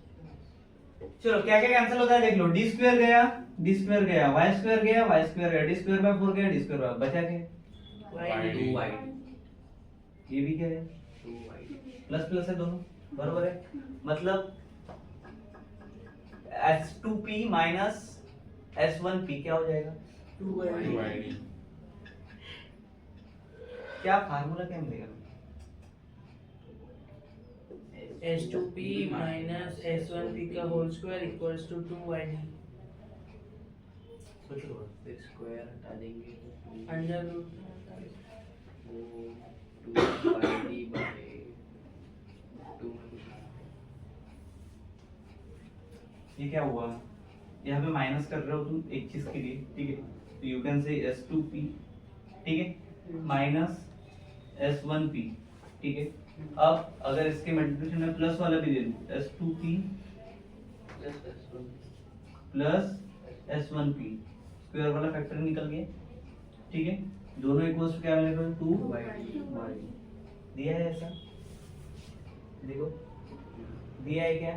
चलो क्या क्या कैंसिल होता है देख लो, d स्क्वायर गया, d स्क्वायर गया, y स्क्वायर गया, y स्क्वायर गया, d स्क्वायर बाय 4 गया, d स्क्वायर बाय, बचा क्या? y 2 YD. ये भी क्या है? 2 YD. प्लस प्लस है दोनों, बरोबर है, मतलब S2P माइनस S1P क्या हो जाएगा? 2YD क्या फार्मूला क्या मिलेगा? S2P minus S1P का whole square equals to 2YD सोचो, फिर स्क्वायर हटा देंगे तो 2 under root वो 2YD by 2. ये क्या हुआ? यहाँ पे माइनस कर रहे हो तुम एक चीज के लिए, ठीक है, तो यू कैन से S2P, ठीक है, माइनस S1P, ठीक है। अब अगर इसके मल्टीप्लिकेशन में प्लस वाला भी दे दूं, S2P Plus S1. Plus S1P, square वाला फैक्टर निकल गया, ठीक है, दोनों इक्वल्स टू क्या मिलेगा? 2y दिया है ऐसा, देखो दिया है क्या?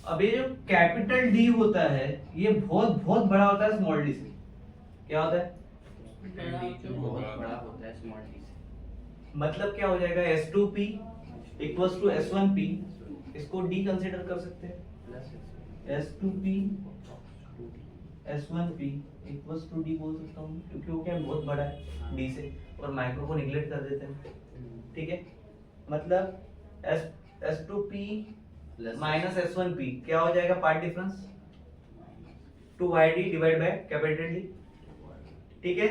अब ये जो कैपिटल D होता है ये बहुत बहुत बड़ा होता है स्मॉल d से, क्या होता है? D जो बहुत बड़ा होता है small d से. मतलब क्या हो जाएगा? S2P इक्वल्स टू S1P, इसको D कंसीडर कर सकते हैं, Plus S1. S2P S1P equals to D बोल सकता हूँ क्योंकि वो क्या है बहुत बड़ा है D से और माइक्रो को निगलेक्ट कर देते हैं, ठीक है। मतलब S2P माइनस S1P क्या हो जाएगा path difference 2YD divide by capital D, ठीक है।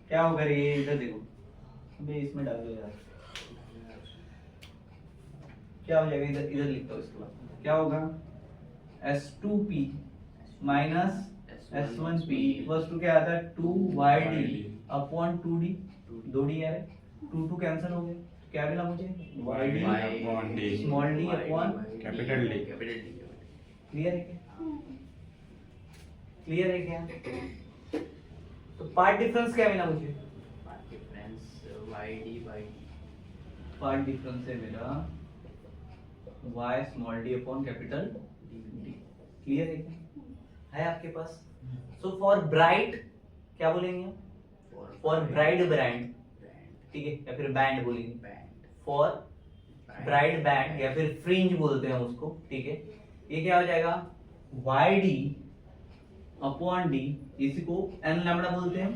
क्या होगा ये इधर देखो, अबे इसमें डाल दो यार, क्या हो जाएगा इधर इधर लिखता हूँ इसके बाद क्या होगा S2P minus S1P equals to क्या आता है 2YD अपॉन 2D, 2D आ रहा है 2 कैंसिल हो गए, क्या मिला मुझे YD upon D small d upon capital D। Clear है क्या, क्लियर है क्या। तो पार्ट डिफरेंस क्या मिला मुझे, पार्ट डिफरेंस है मेरा y small d upon capital D, clear है क्या, है आपके पास। सो फॉर ब्राइट क्या बोलेंगे, फॉर ब्राइड ब्रांड, ठीक है, या फिर बैंड बोलेंगे, फॉर ब्राइड बैंड या फिर फ्रिंज बोलते हैं उसको, ठीक है। ये क्या हो जाएगा YD अपॉन D, इसी को n लैम्बडा बोलते हैं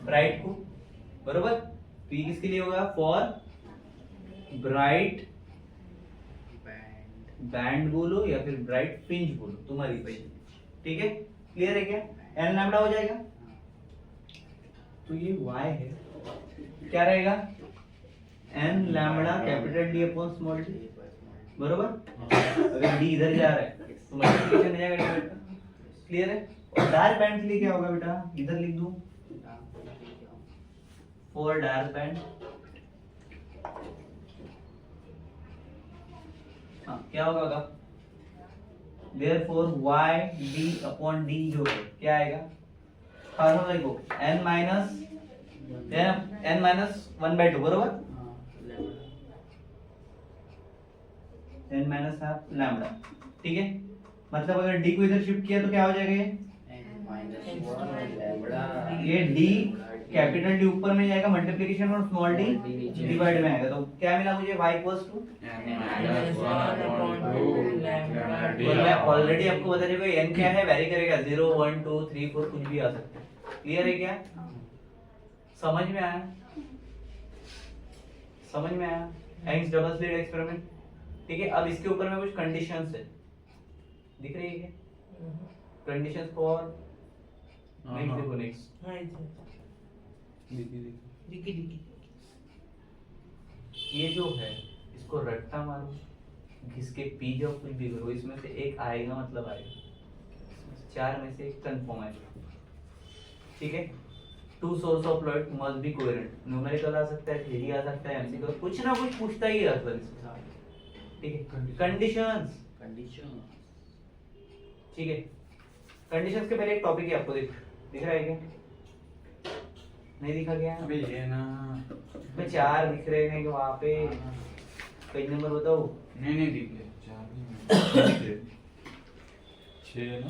ब्राइट को, बरोबर। तो ये किसके लिए होगा, फॉर ब्राइट बैंड बोलो या फिर ब्राइट फ्रिंज बोलो, तुम्हारी इच्छा, ठीक है। क्लियर है क्या, n लैम्बडा हो जाएगा। तो ये y है, क्या रहेगा n lambda capital D upon small d, बरोबर। अगर d इधर जा रहा है तो मल्टीप्लिकेशन हो जाएगा डिवाइड का, क्लियर है। और डार्क बैंड के लिए क्या होगा बेटा, इधर लिख दूं फॉर डार्क बैंड, हाँ क्या होगा, therefore YD अपॉन D जो है क्या आएगा, फार्मूला लिखो n माइनस 1/2, बरोबर, n माइनस हाफ लैम्बडा, ठीक है। मतलब अगर D को इधर शिफ्ट किया तो क्या हो जाएगा, ये D कैपिटल D ऊपर में जाएगा मल्टीप्लिकेशन और स्मॉल d डिवाइड में आएगा, तो क्या मिला मुझे y इक्वल्स टू, और मैं ऑलरेडी आपको बता चुका n क्या है, वेरी करेगा 0 1 2 3 4 कुछ भी आ सकता है, क्लियर है क्या, समझ में आया, समझ में आया, हैंग्स डबल स्लिट एक्सपेरिमेंट, ठीक है। अब इसके ऊपर में कुछ कंडीशंस है, दिख रही है क्या, कंडीशंस फॉर नेक्स्ट, देखो नेक्स्ट, हाँ इधर दिखी दिखी। ये जो है इसको रट्टा मारो, घिसके पी जाओ, कुछ भी करो, इसमें से एक आएगा मतलब आएगा, चार में से एक कंफर्म आएगा, ठीक है। Two source of fluid must be coherent, numerical आ सकता है, थ्योरी आ सकता है, एमसीक्यू कुछ ना कुछ पूछता ही रहता है इसके साथ, ठीक है। कंडीशंस, ठीक है। कंडीशंस के पहले एक टॉपिक है, आपको दिख रहा है क्या, नहीं दिखा गया, अबे ये ना मैं चार दिख रहे हैं कि वहाँ पे पेज नंबर बताओ, नहीं दिख रहे, 4 नहीं 6 ना,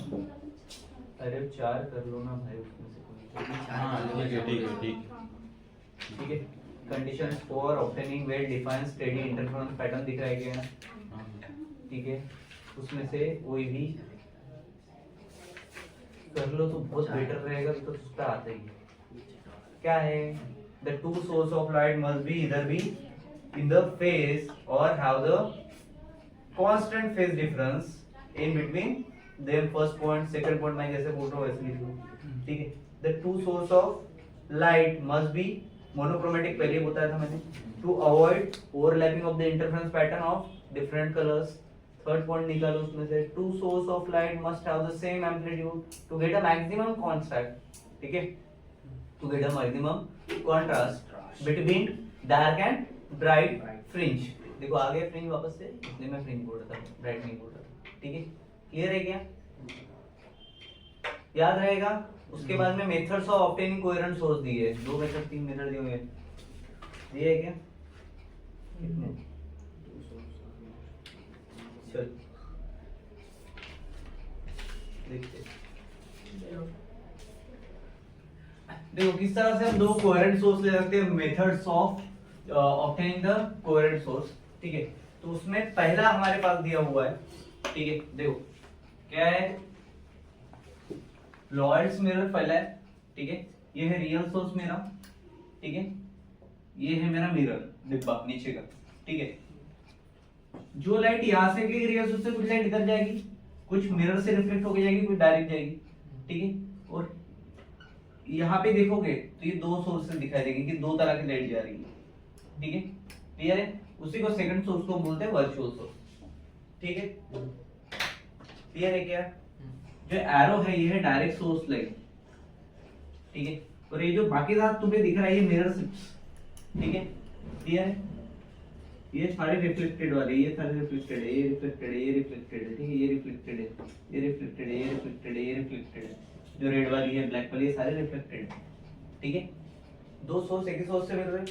अरे चार कर लो ना भाई, उसमें से कोई, हाँ ठीक है ठीक है। Conditions for obtaining well defined steady interference pattern दिख रहा है क्या, ठीक है। उसमें से कोई भी कर लो तो बहुत बेटर रहेगा, बिकॉज उसका आता ही है, क्या है, the two source of light must be either be in the phase or have the constant phase difference in between them, first point second point, मैं जैसे बोल रहा हूँ वैसे लिख लो, ठीक है। the two source of light must be monochromatic, पहले ही बताया था मैंने, to avoid overlapping of the interference pattern of different colors, third point निकालो उसमें से, two source of light must have the same amplitude to get a maximum contrast, ठीक है, to get a maximum contrast between dark and bright fringe, देखो आ गया fringe वापस से, इसलिए मैं फ्रिंज बोल रहा था, ब्राइट नहीं बोल रहा था, ठीक है। क्लियर है क्या, याद रहेगा। उसके बाद में methods of obtaining coherent source दिए, दो मेथड तीन मेथड दिए हुए हैं, दिए है क्या, चल देखते देखो किस तरह से हम दो कोहेरेंट सोर्स ले सकते हैं, methods of obtaining the coherent source, ठीक है। तो उसमें पहला हमारे पास दिया हुआ है, ठीक है, देखो क्या है, लॉयड्स मिरर फैला है, ठीक है, ये है रियल सोर्स मेरा, ठीक है, ये है मेरा मिरर डिब्बा नीचे का, ठीक है। जो लाइट यहाँ से गई रियल सोर्स से, कुछ लाइट इधर जाएगी, कुछ मिरर से रिफ्लेक्ट होकर जाएगी, कुछ डायरेक्ट जाएगी, ठीक है। और यहाँ पे देखोगे तो ये दो सोर्सेस दिखाई देंगे कि दो तरह की लाइट जा रही है, ठीक है, क्लियर है। उसी को सेकंड सोर्स को बोलते हैं वर्चुअल सोर्स, ठीक है, क्लियर है क्या। जो एरो है ये है डायरेक्ट सोर्स लाइन, ठीक है, और ये जो बाकी साथ तुम्हें दिख रहा है ये मिरर शिप्स, ठीक है, क्लियर है। ये सारे रिफ्लेक्टेड वाले, ये सारे रिफ्लेक्टेड है, ये रिफ्लेक्टेड है, ये रिफ्लेक्टेड है, ठीक है, ये रिफ्लेक्टेड है, ये रिफ्लेक्टेड है, ये रिफ्लेक्टेड है, ये रिफ्लेक्टेड है, जो रेड वाली है, ब्लैक वाली, ये सारे रिफ्लेक्टेड है, ठीक है। दो सोर्स एक ही सोर्स से मिल रहे।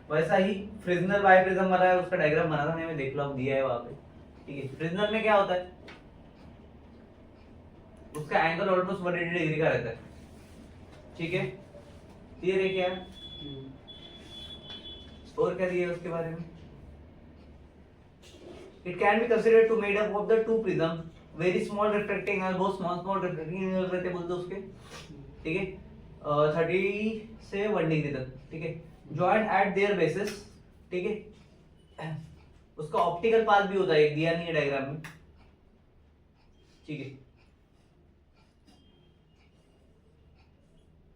वैसा ही फ्रिजनल बाइप्रिज्म वाला है, उसका डायग्राम बना था मैंने, देख लो आप दिया है वहां पे, ठीक है। फ्रिजनल में क्या होता है, उसका एंगल ऑलमोस्ट 180 डिग्री का रहता है, ठीक है, क्लियर है क्या। और क्या दिया है उसके बारे में, it can be considered to made up of the two prism, very small refracting angle, बहुत स्मॉल रिफ्रैक्टिंग एंगल रहते हैं बोलते उसके, ठीक है, 30 से 1 डिग्री तक, ठीक है, जॉइंट एट देयर बेसिस, ठीक है। उसका ऑप्टिकल पाथ भी होता है, एक दिया नहीं है डायग्राम में, ठीक है।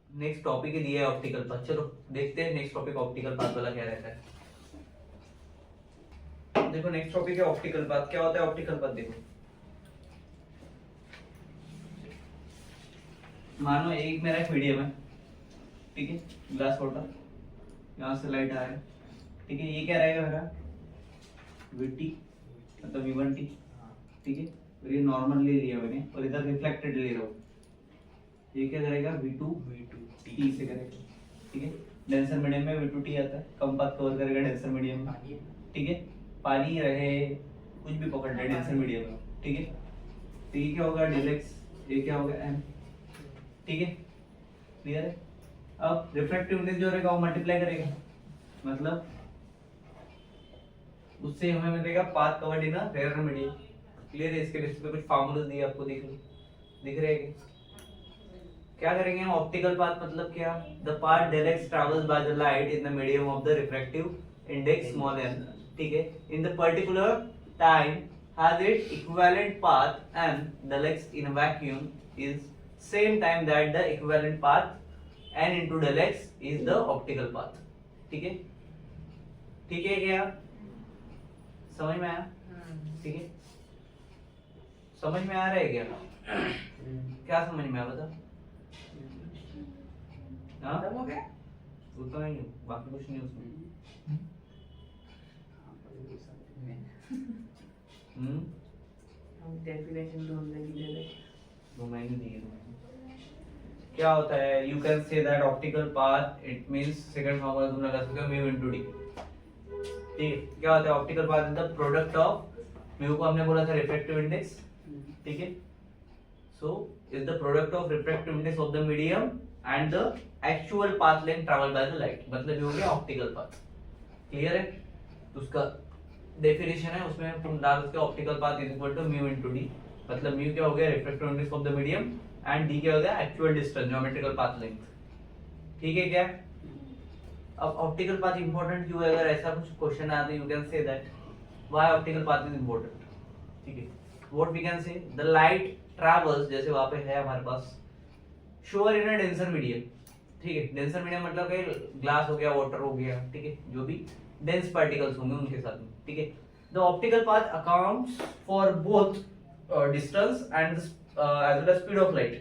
नेक्स्ट टॉपिक ही दिया है ऑप्टिकल पाथ, चलो देखते हैं नेक्स्ट टॉपिक ऑप्टिकल पाथ वाला क्या रहता है। देखो नेक्स्ट टॉपिक है ऑप्टिकल पाथ। क्या होता है ऑप्टिकल पाथ, देखो मानो एक मेरा एक मीडियम है, ठीक है, ग्लास वाटर, यहाँ से लाइट आ रहा है, ठीक है, ये क्या रहेगा मेरा VT मतलब V1T, ठीक है, और ये नॉर्मल ले लिया मैंने और इधर रिफ्लेक्टेड ले रहा हूँ, ये क्या करेगा V2T से करेगा, ठीक है। डेंसर मीडियम में V2T आता है, कम पाथ कवर करेगा डेंसर मीडियम में, ठीक है, पानी रहे कुछ भी पकड़ ले डेंसर मीडियम में, ठीक है। तो ये क्या होगा डेलेक्स, ये क्या होगा M, ठीक है, क्लियर है। अब रिफ्रैक्टिव इंडेक्स जो रहेगा वो मल्टीप्लाई करेगा, मतलब उससे हमें मिलेगा path covered in a rare medium, clear है। इसके बेसिस पे कुछ फार्मूलास दिए आपको, दिख रहे हैं क्या करेंगे हम। ऑप्टिकल पाथ मतलब क्या, the path del x travels by the light in the medium of the refractive index small m, ठीक है, in the particular time has its equivalent path, and del x in a vacuum is same time that the equivalent path n into del x is the optical path, ठीक है, ठीक है क्या समझ में आया, ठीक है, समझ में आ रहा है क्या, क्या समझ में आया बता। हाँ खत्म हो गया, उतना ही है, बाकी कुछ नहीं उसमें। हम डेफिनेशन ढूंढ लेंगे, वो मैंने दिए क्या होता है। You can say that optical path it means second formula तुम लगा सकते हो म्यू इनटू डी, ठीक है। क्या होता है optical path is the product of, mu को हमने बोला था रिफ्रैक्टिव इंडेक्स, ठीक है, so is the product of refractive index of the medium and the actual path length travel by the light, मतलब ये हो गया ऑप्टिकल पाथ, क्लियर है। तो उसका डेफिनेशन है उसमें तुम डाल सकते हो optical path is equal to mu into D, मतलब म्यू क्या हो गया refractive index of the medium and D क्या हो गया actual distance geometrical path length, ठीक है क्या। अब ऑप्टिकल पाथ इंपॉर्टेंट क्यों है, अगर ऐसा कुछ क्वेश्चन आते you can say that why optical path is important, ठीक है। What we can say the light travels, जैसे वहां पे है हमारे पास sure in a denser medium, ठीक है, डेंसर मीडियम मतलब कि ग्लास हो गया, वाटर हो गया, ठीक है, जो भी डेंस पार्टिकल्स होंगे उनके साथ में, ठीक है। The optical path accounts for both distance and as well as speed of light,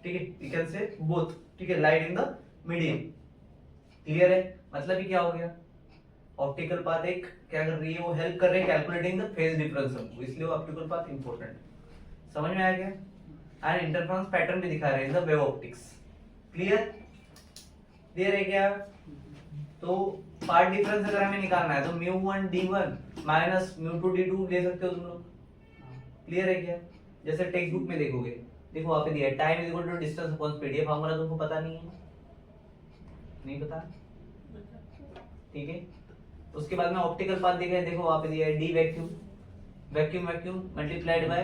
ठीक है, you can say both, ठीक है, light in the medium, clear है। मतलब ये क्या हो गया ऑप्टिकल पाथ एक क्या कर रही है, वो हेल्प कर रही है कैलकुलेटिंग द फेज डिफरेंस हमको, इसलिए वो ऑप्टिकल पाथ इंपॉर्टेंट, समझ में आया क्या। एंड इंटरफेरेंस पैटर्न भी दिखा रहे हैं in the wave optics, clear दे रहे क्या। तो पार्ट डिफरेंस अगर हमें निकालना है तो μ1 d1 माइनस μ2 d2 ले सकते हो तुम लोग, क्लियर है क्या। जैसे टेक्स्ट बुक में देखोगे, देखो वहां पे दिया है time is equal to distance upon speed, ये फार्मूला तुमको पता नहीं है, नहीं पता, ठीक है। उसके बाद में ऑप्टिकल पाथ देखा है, देखो वहां पे दिया है D vacuum, vacuum vacuum multiplied by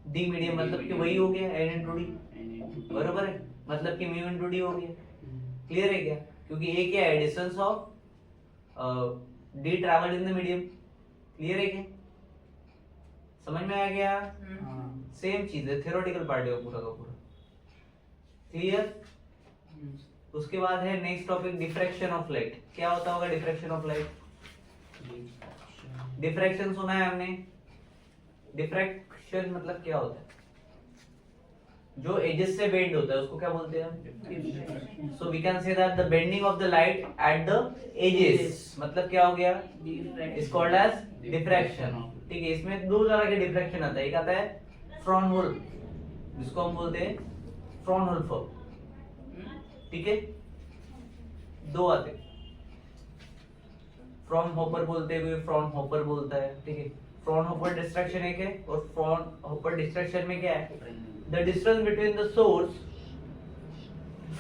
D medium, मतलब कि वही हो गया n into d, बरोबर है, मतलब कि म्यू इनटू डी हो गया। क्लियर है क्या? क्योंकि ए क्या है, distance of D travelled in the medium. Clear है क्या? समझ में आ गया? सेम चीज है, थ्योरेटिकल पार्ट है वो पूरा का पूरा। क्लियर? उसके बाद है next topic diffraction of light. क्या होता होगा डिफ्रैक्शन ऑफ लाइट? डिफ्रैक्शन सुना है हमने? डिफ्रैक्शन मतलब क्या होता है? जो एजेस से बेंड होता है उसको क्या बोलते हैं? So we can say that the bending of the light at the edges, मतलब क्या हो गया? Is called as diffraction. ठीक है, इसमें दो तरह के डिफ्रैक्शन आता है। एक आता है फ्रॉनहोल, जिसको हम बोलते हैं फ्रॉनहोल्फर। ठीक है, दो आते, फ्रॉनहोफर बोलते हैं, कोई फ्रॉनहोफर बोलता है। ठीक है, फ्रॉनहोफर डिस्ट्रैक्शन एक है, और फ्रॉनहोफर डिस्ट्रैक्शन में क्या है? The distance between the source,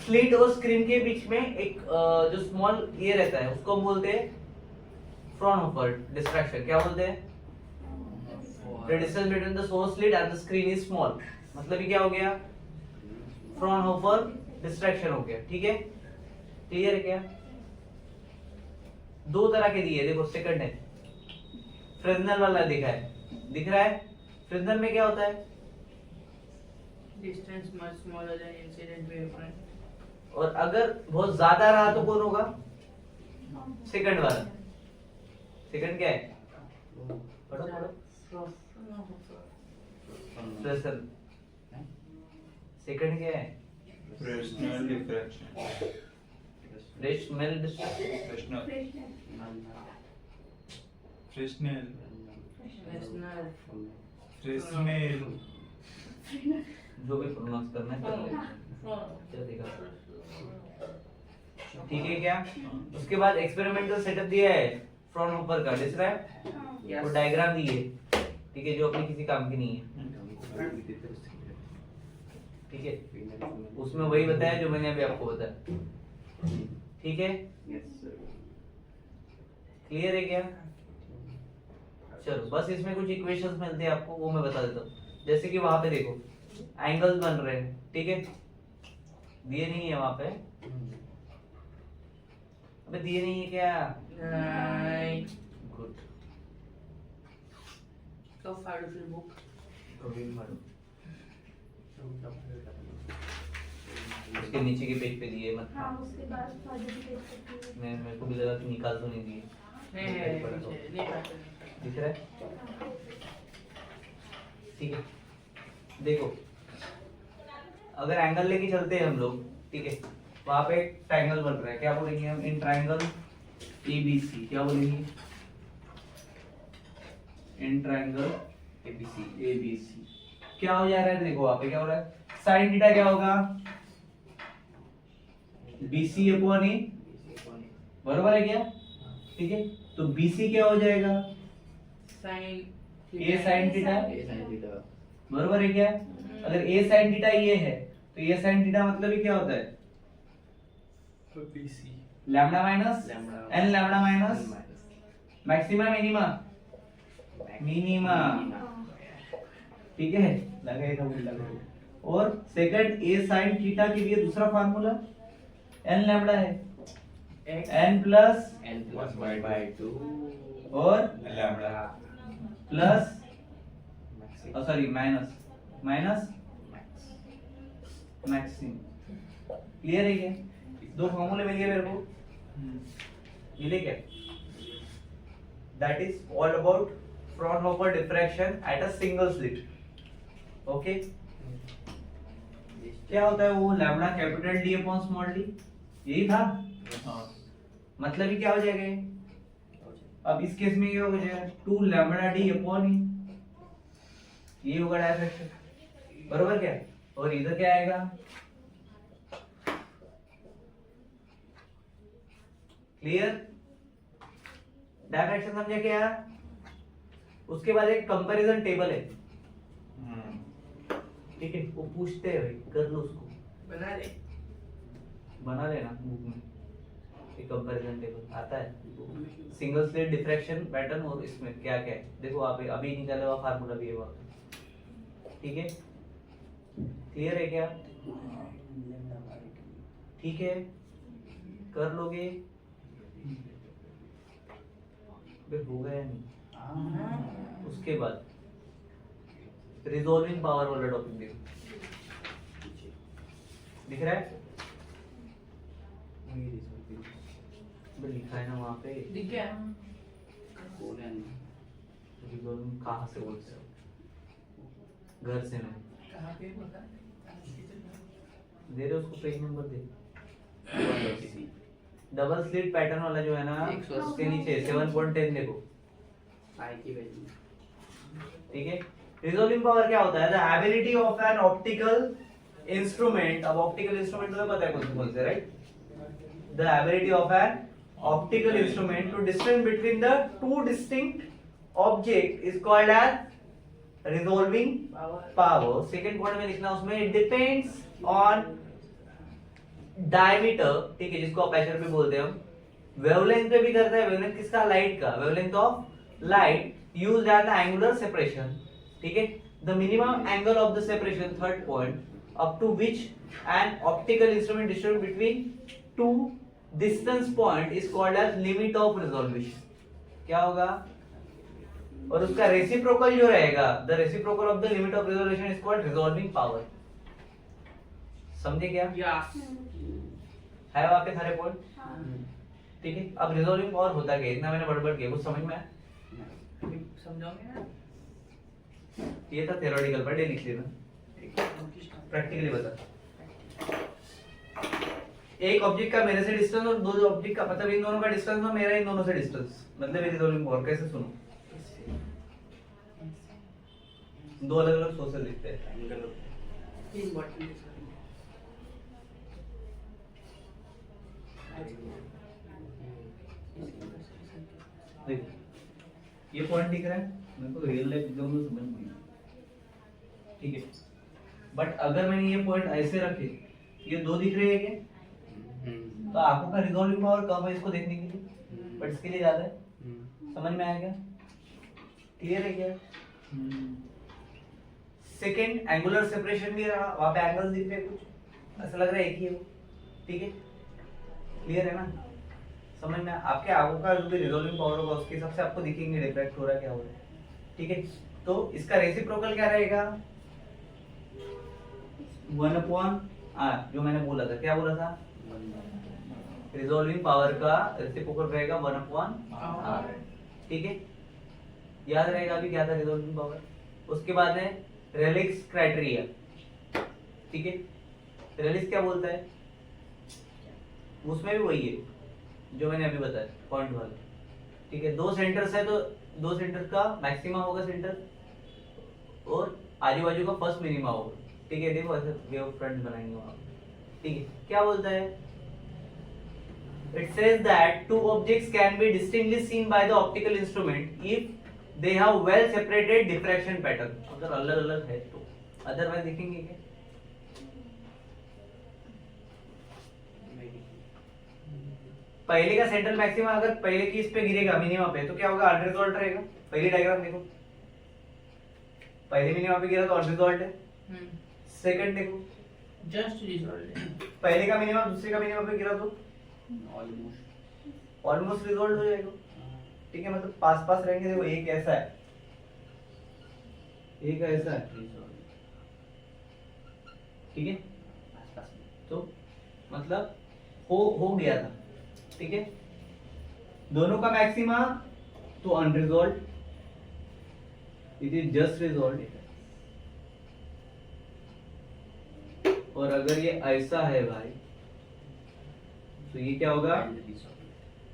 slit और स्क्रीन के बीच में एक जो स्मॉल ये रहता है उसको हम बोलते हैं फ्रॉनहोफर डिस्ट्रैक्शन। क्या बोलते हैं? The distance between the source slit and the screen is small, मतलब ये क्या हो गया? फ्रॉनहोफर डिस्ट्रैक्शन हो गया। ठीक है, क्लियर है क्या? दो तरह के दिए, देखो सेकंड है फ्रेस्नेल वाला दिखा है, दिख रहा है? फ्रेस्नेल में क्या होता है? Distance much smaller than incident wavefront. और अगर बहुत ज्यादा रहा तो कौन होगा? सेकंड वाला। सेकंड क्या है? पढ़ो पढ़ो। फ्रेस्नेल। सेकंड क्या है? Fresnel diffraction. Fresnel distraction. Fresnel National. Fresnel जो भी प्रोनाउंस करना है कर ले, चलेगा। ठीक है क्या? उसके बाद एक्सपेरिमेंटल सेटअप दिया है फ्रॉनहोफर का, दिख रहा है? वो डायग्राम दी है, ठीक है, जो अपने किसी काम की नहीं है। ठीक है, उसमें वही बताया जो मैंने अभी आपको बताया। ठीक है, क्लियर है क्या? चलो बस इसमें कुछ इक्वेशंस मिलते हैं आपको, वो मैं बता देता हूँ। जैसे कि वहां पे देखो एंगल्स बन रहे हैं, ठीक है, दिए नहीं है वहां पे। अबे दिए नहीं है क्या? Good. Go far to the book. कभी भी मारो। उसके नीचे के पेज पे दिए मत। हाँ उसके बाद फादर की देख सकती हूँ। मैं मेरे को भी लगा कि निकाल तो नहीं दिए। नहीं दिख रहा है? ठीक है, देखो अगर एंगल लेके चलते हैं हम लोग, ठीक है, वहां पे एक ट्रायंगल बन रहा है, क्या बोलेंगे हम? In triangle ABC. क्या बोलेंगे? In triangle ABC. क्या हो जा रहा है? देखो वहां पे क्या हो रहा है? साइन थीटा क्या होगा? बीसी अपॉन ए, बरोबर है क्या? ठीक है, तो बीसी क्या हो जाएगा? Sin. ए साइन थीटा, बरोबर है क्या? अगर ए साइन थीटा ये है तो ए साइन थीटा मतलब ही क्या होता है? Lambda minus n lambda minus maxima minima minima. ठीक है, लगाएगा वो लगाएगा। और सेकंड ए साइन थीटा के लिए दूसरा फार्मूला एन लैम्डा है, एन प्लस और lambda plus sorry minus maxim. Clear है क्या? दो फॉर्मूले मिल गए मेरे को, मिले क्या? That is all about Fraunhofer diffraction at a single slit. Okay, क्या होता है वो? Lambda capital D upon small D, यही था। मतलब ही क्या हो जाएगा ये? अब इस केस में ये हो जाएगा 2 लैम्डा डी अपॉन ई, ये होगा डायफ्रैक्शन, बरोबर क्या? और इधर क्या आएगा? क्लियर? डायफ्रैक्शन समझे क्या? उसके बाद एक कंपैरिजन टेबल है, ठीक है, वो पूछते हैं भाई, कर लो उसको, बना लेना बुक में। एक कंपैरिजन टेबल आता है, सिंगल स्लिट डिफ्रैक्शन पैटर्न, और इसमें क्या क्या है देखो आप अभी निकाले हुआ फार्मूला भी है वहां पे। ठीक है, क्लियर है क्या? ठीक है, कर लोगे? बे हो गया नहीं। उसके बाद रिजॉल्विंग पावर वाला टॉपिक देखो, दिख रहा है? बे लिखा है ना वहाँ पे, दिख गया? बोले नहीं रिजॉल्विंग कहाँ से बोलते हो? घर से नहीं कहाँ पे बता? दे रहे उसको, पेज नंबर दे। डबल स्लिट पैटर्न वाला जो है ना, 180 उसके नीचे 7.10 देखो, आई की वैल्यू ठीक है। रिजॉल्विंग पावर क्या होता है? The ability of an optical instrument, अब ऑप्टिकल इंस्ट्रूमेंट तुम्हें पता है कौन से, right? The ability of an optical instrument to distinguish between the two distinct object is called as resolving power. Second point में लिखना उसमें, इट डिपेंड्स ऑन डायमीटर, ठीक है, जिसको अपर्चर पे बोलते हैं हम। वेवलेंथ पे भी करता है, वेवलेंथ किसका? लाइट का, wavelength of light used at the angular separation, ठीक है। The minimum angle of the separation, third point, up to which an optical instrument distribute between two distance point is called as limit of resolution. क्या होगा? और उसका reciprocal जो रहेगा, the reciprocal of the limit of resolution is called resolving power. समझे क्या? है वहां पे सारे पॉइंट, ठीक है। अब रिजॉल्विंग पावर होता क्या? इतना मैंने बड़बड़ किया, कुछ समझ में आया? समझाओगे ना? ये था थ्योरेटिकल, पढ़े लिख लेना, प्रैक्टिकली बता। एक ऑब्जेक्ट का मेरे से डिस्टेंस और दो ऑब्जेक्ट का, मतलब इन दोनों का डिस्टेंस और मेरा इन दोनों से डिस्टेंस, मतलब ये रिजॉल्विंग पावर। कैसे? सुनो, दो अलग अलग सोर्सेस लिखते हैं। तीन बॉटल देखो, ये पॉइंट दिख रहा है मेरे को, रियल लाइफ दोनों समझ में नहीं, ठीक है। बट अगर मैंने ये पॉइंट ऐसे रखे, ये दो दिख रहे हैं क्या? तो आंखों का रिजॉल्विंग पावर कम है इसको देखने के लिए, बट इसके लिए ज्यादा है। समझ में आया क्या? क्लियर है क्या? सेकंड, एंगुलर सेपरेशन भी रहा, वहां पे एंगल्स दिख रहे हैं कुछ, ऐसा लग रहा है एक ही है वो, ठीक है। क्लियर है ना? समझ में? आपके आंखों का जो भी रिजॉल्विंग पावर होगा उसके हिसाब से आपको दिखेंगे रिफ्लेक्ट हो रहा है क्या हो रहा है, ठीक है। तो इसका रेसिप्रोकल क्या रहेगा? 1/r, जो मैंने बोला था, क्या बोला था? रिजॉल्विंग पावर का रेसिप्रोकल रहेगा 1/r, ठीक है। याद रहेगा अभी क्या था रिजॉल्विंग पावर। उसके बाद है रेलिक्स क्राइटेरिया, ठीक है। रेलिक्स क्या बोलता है? उसमें भी वही है जो मैंने अभी बताया, पॉइंट वाला, ठीक है। दो सेंटर्स है तो दो सेंटर का मैक्सिमा होगा सेंटर, और आजू बाजू का फर्स्ट मिनिमा होगा, ठीक है। देखो ऐसे वेव फ्रंट बनाएंगे वहां, ठीक है। क्या बोलता है? It says that two objects can be distinctly seen by the optical instrument if they have well separated diffraction pattern. अगर अलग अलग है तो, अदरवाइज देखेंगे क्या? पहले का सेंट्रल मैक्सिमा अगर पहले की इस पे गिरेगा मिनिमा पे, तो क्या होगा? अनरिजॉल्व्ड रहेगा। पहली डायग्राम देखो, पहले मिनिमा पे गिरा तो अनरिजॉल्व्ड है। सेकंड देखो, जस्ट रिजॉल्व। पहले का मिनिमा दूसरे का मिनिमा पे गिरा तो ऑलमोस्ट रिजॉल्व्ड हो जाएगा, ठीक है। मतलब पास पास रहेंगे। देखो एक ऐसा है, एक ऐसा है, ठीक है। तो मतलब हो गया था, ठीक है। दोनों का मैक्सिमा तो unresolved, it is just resolved. और अगर ये ऐसा है भाई, तो ये क्या होगा?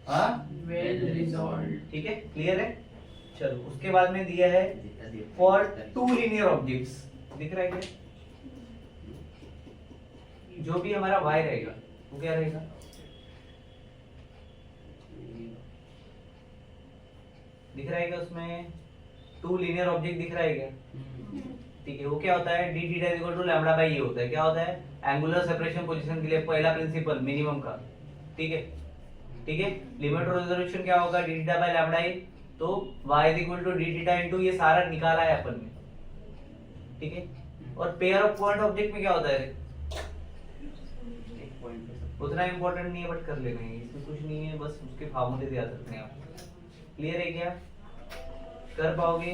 हाँ, वेल रिजॉल्व। ठीक है, क्लियर है। चलो उसके बाद में दिया है फॉर टू लीनियर ऑब्जेक्ट्स, दिख रहा है क्या? जो भी हमारा y रहेगा वो क्या रहेगा? दिख रहा है क्या उसमें? टू लीनियर ऑब्जेक्ट दिख रहा है क्या? ठीक है। वो क्या होता है? d theta equal to lambda by ये होता है। क्या होता है? एंगुलर सेपरेशन पोजीशन के लिए पहला प्रिंसिपल मिनिमम का, ठीक है। ठीक है, लिमिट ऑफ रिजोल्यूशन क्या होगा? d theta by lambda a. तो y is equal to d theta into ये सारा निकाला है अपन ने, ठीक है। और पेयर ऑफ पॉइंट ऑब्जेक्ट में क्या होता है? उतना इम्पोर्टेंट नहीं है बट कर लेना है, इसमें कुछ नहीं है, बस उसके फार्मूले याद रखने हैं आप। क्लियर है क्या? कर पाओगे?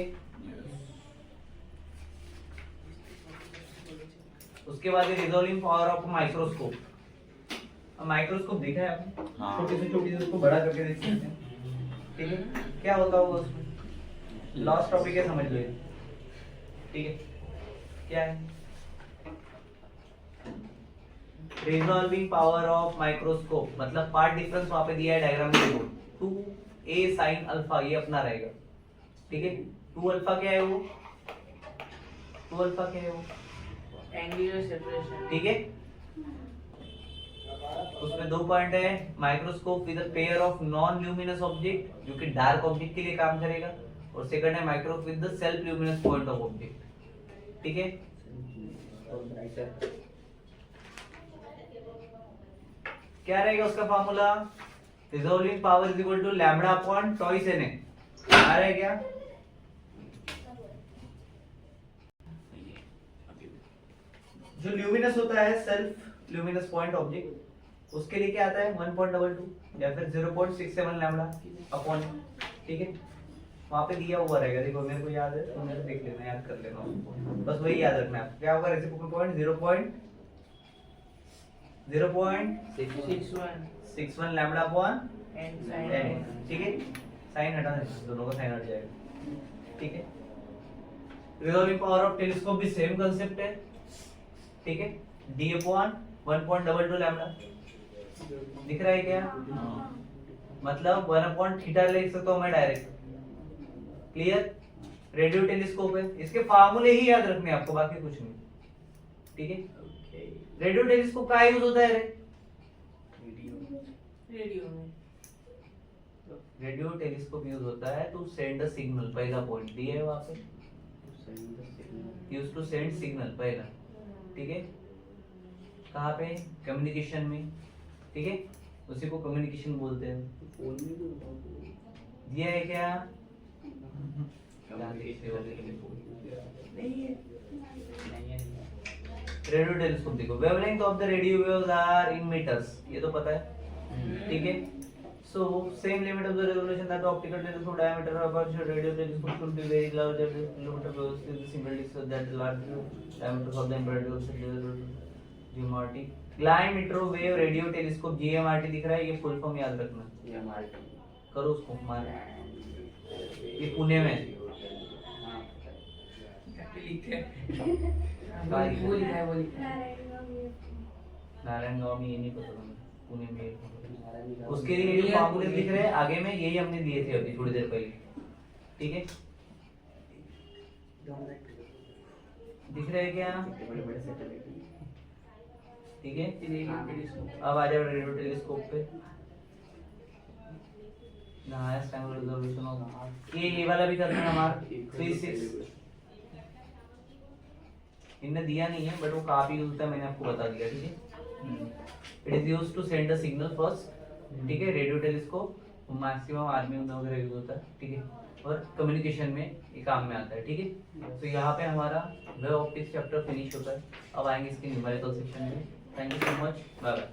उसके बाद रिजॉल्विंग पावर ऑफ माइक्रोस्कोप। अब माइक्रोस्कोप देखा है आपने? हाँ। छोटी से उसको बड़ा करके देख सकते हैं, ठीक है? क्या होता होगा उसमें? लास्ट टॉपिक है, समझ लो, ठीक है? क्या है? रिजॉल्विंग पावर ऑफ माइक्रोस्कोप, मतलब पार्ट डिफरेंस वहां पे दिया है डायग्राम में, देखो 2a sin अल्फा, ये अपना रहेगा, ठीक है? 2 अल्फा क्या है वो? 2 अल्फा क्या है वो? Angular separation. ठीक है? उसमें 2 पॉइंट है, microscope with a pair of non luminous object, जो कि डार्क ऑब्जेक्ट के लिए काम करेगा, और सेकंड है microscope with the self luminous point of object, ठीक है? क्या रहेगा उसका formula? Resolving power is equal to lambda upon twice N A. आ रहा है क्या? जो ल्यूमिनस होता है, सेल्फ ल्यूमिनस पॉइंट ऑब्जेक्ट, उसके लिए क्या आता है? 1.22 या फिर 0.67 लैम्बडा अपॉन, ठीक है? वहां पे दिया हुआ रहेगा, देखो मेरे को याद है, तो मेरे देख लेना, याद कर लेना उसको, बस वही याद रखना है। क्या होगा? Reciprocal point 0.61 lambda upon and n, ठीक है? साइन हटा देना, दोनों का साइन हट जाएगा, ठीक है? रिजॉल्विंग पावर ऑफ टेलीस्कोप भी सेम कांसेप्ट है, ठीक है? d अपॉन 1.22 लैम्बडा, दिख रहा है क्या? मतलब 1 अपॉन थीटा लिख सकता हूं मैं डायरेक्ट। क्लियर? रेडियो टेलीस्कोप है, इसके फार्मूले ही याद रखने हैं आपको, बाकी कुछ नहीं, ठीक है? रेडियो टेलीस्कोप का यूज होता है रे? रेडियो में रेडियो टेलीस्कोप यूज होता है टू सेंड अ सिग्नल, पहला पॉइंट दिया है वहां पे, यूज टू सेंड सिग्नल पहला, ठीक है? कहाँ पे? कम्युनिकेशन में, ठीक है? उसी को कम्युनिकेशन बोलते हैं। दिया है क्या? नहीं है। रेडियो टेलीस्कोप देखो, wavelength of the radio waves are in metres, ये तो पता है, ठीक है? So same limit of the resolution that the optical telescope diameter of a radio telescope should be very large, that is kilometer per is the single disc that large diameter of the imperative GMRT. Line microwave radio telescope GMRT दिख रहा है, ये full form याद रखना, करो उसको मार, ये पुणे में नारायण गांव में, ये नहीं पता तुम्हें, पुणे में। उसके लिए जो फार्मूले दिख रहे हैं आगे में, यही हमने दिए थे अभी थोड़ी देर पहले, ठीक है? दिख रहे हैं क्या? ठीक है? अब आ जाओ रेडियो टेलीस्कोप पे। रिजोल्यूशन ऑफ ये वाला भी करना है हमारा 3.6, इनने दिया नहीं है बट वो काफी यूज होता है, मैंने आपको बता दिया, ठीक है? It is used to send a signal first, ठीक है? रेडियो टेलीस्कोप मैक्सिमम आर्मी वगैरह यूज होता है, ठीक है? और कम्युनिकेशन में ये काम में आता है, ठीक है? तो यहाँ पे हमारा वेव ऑप्टिक्स चैप्टर फिनिश होता है। अब आएंगे इसके न्यूमेरिकल सेक्शन में। Thank you so much, bye bye.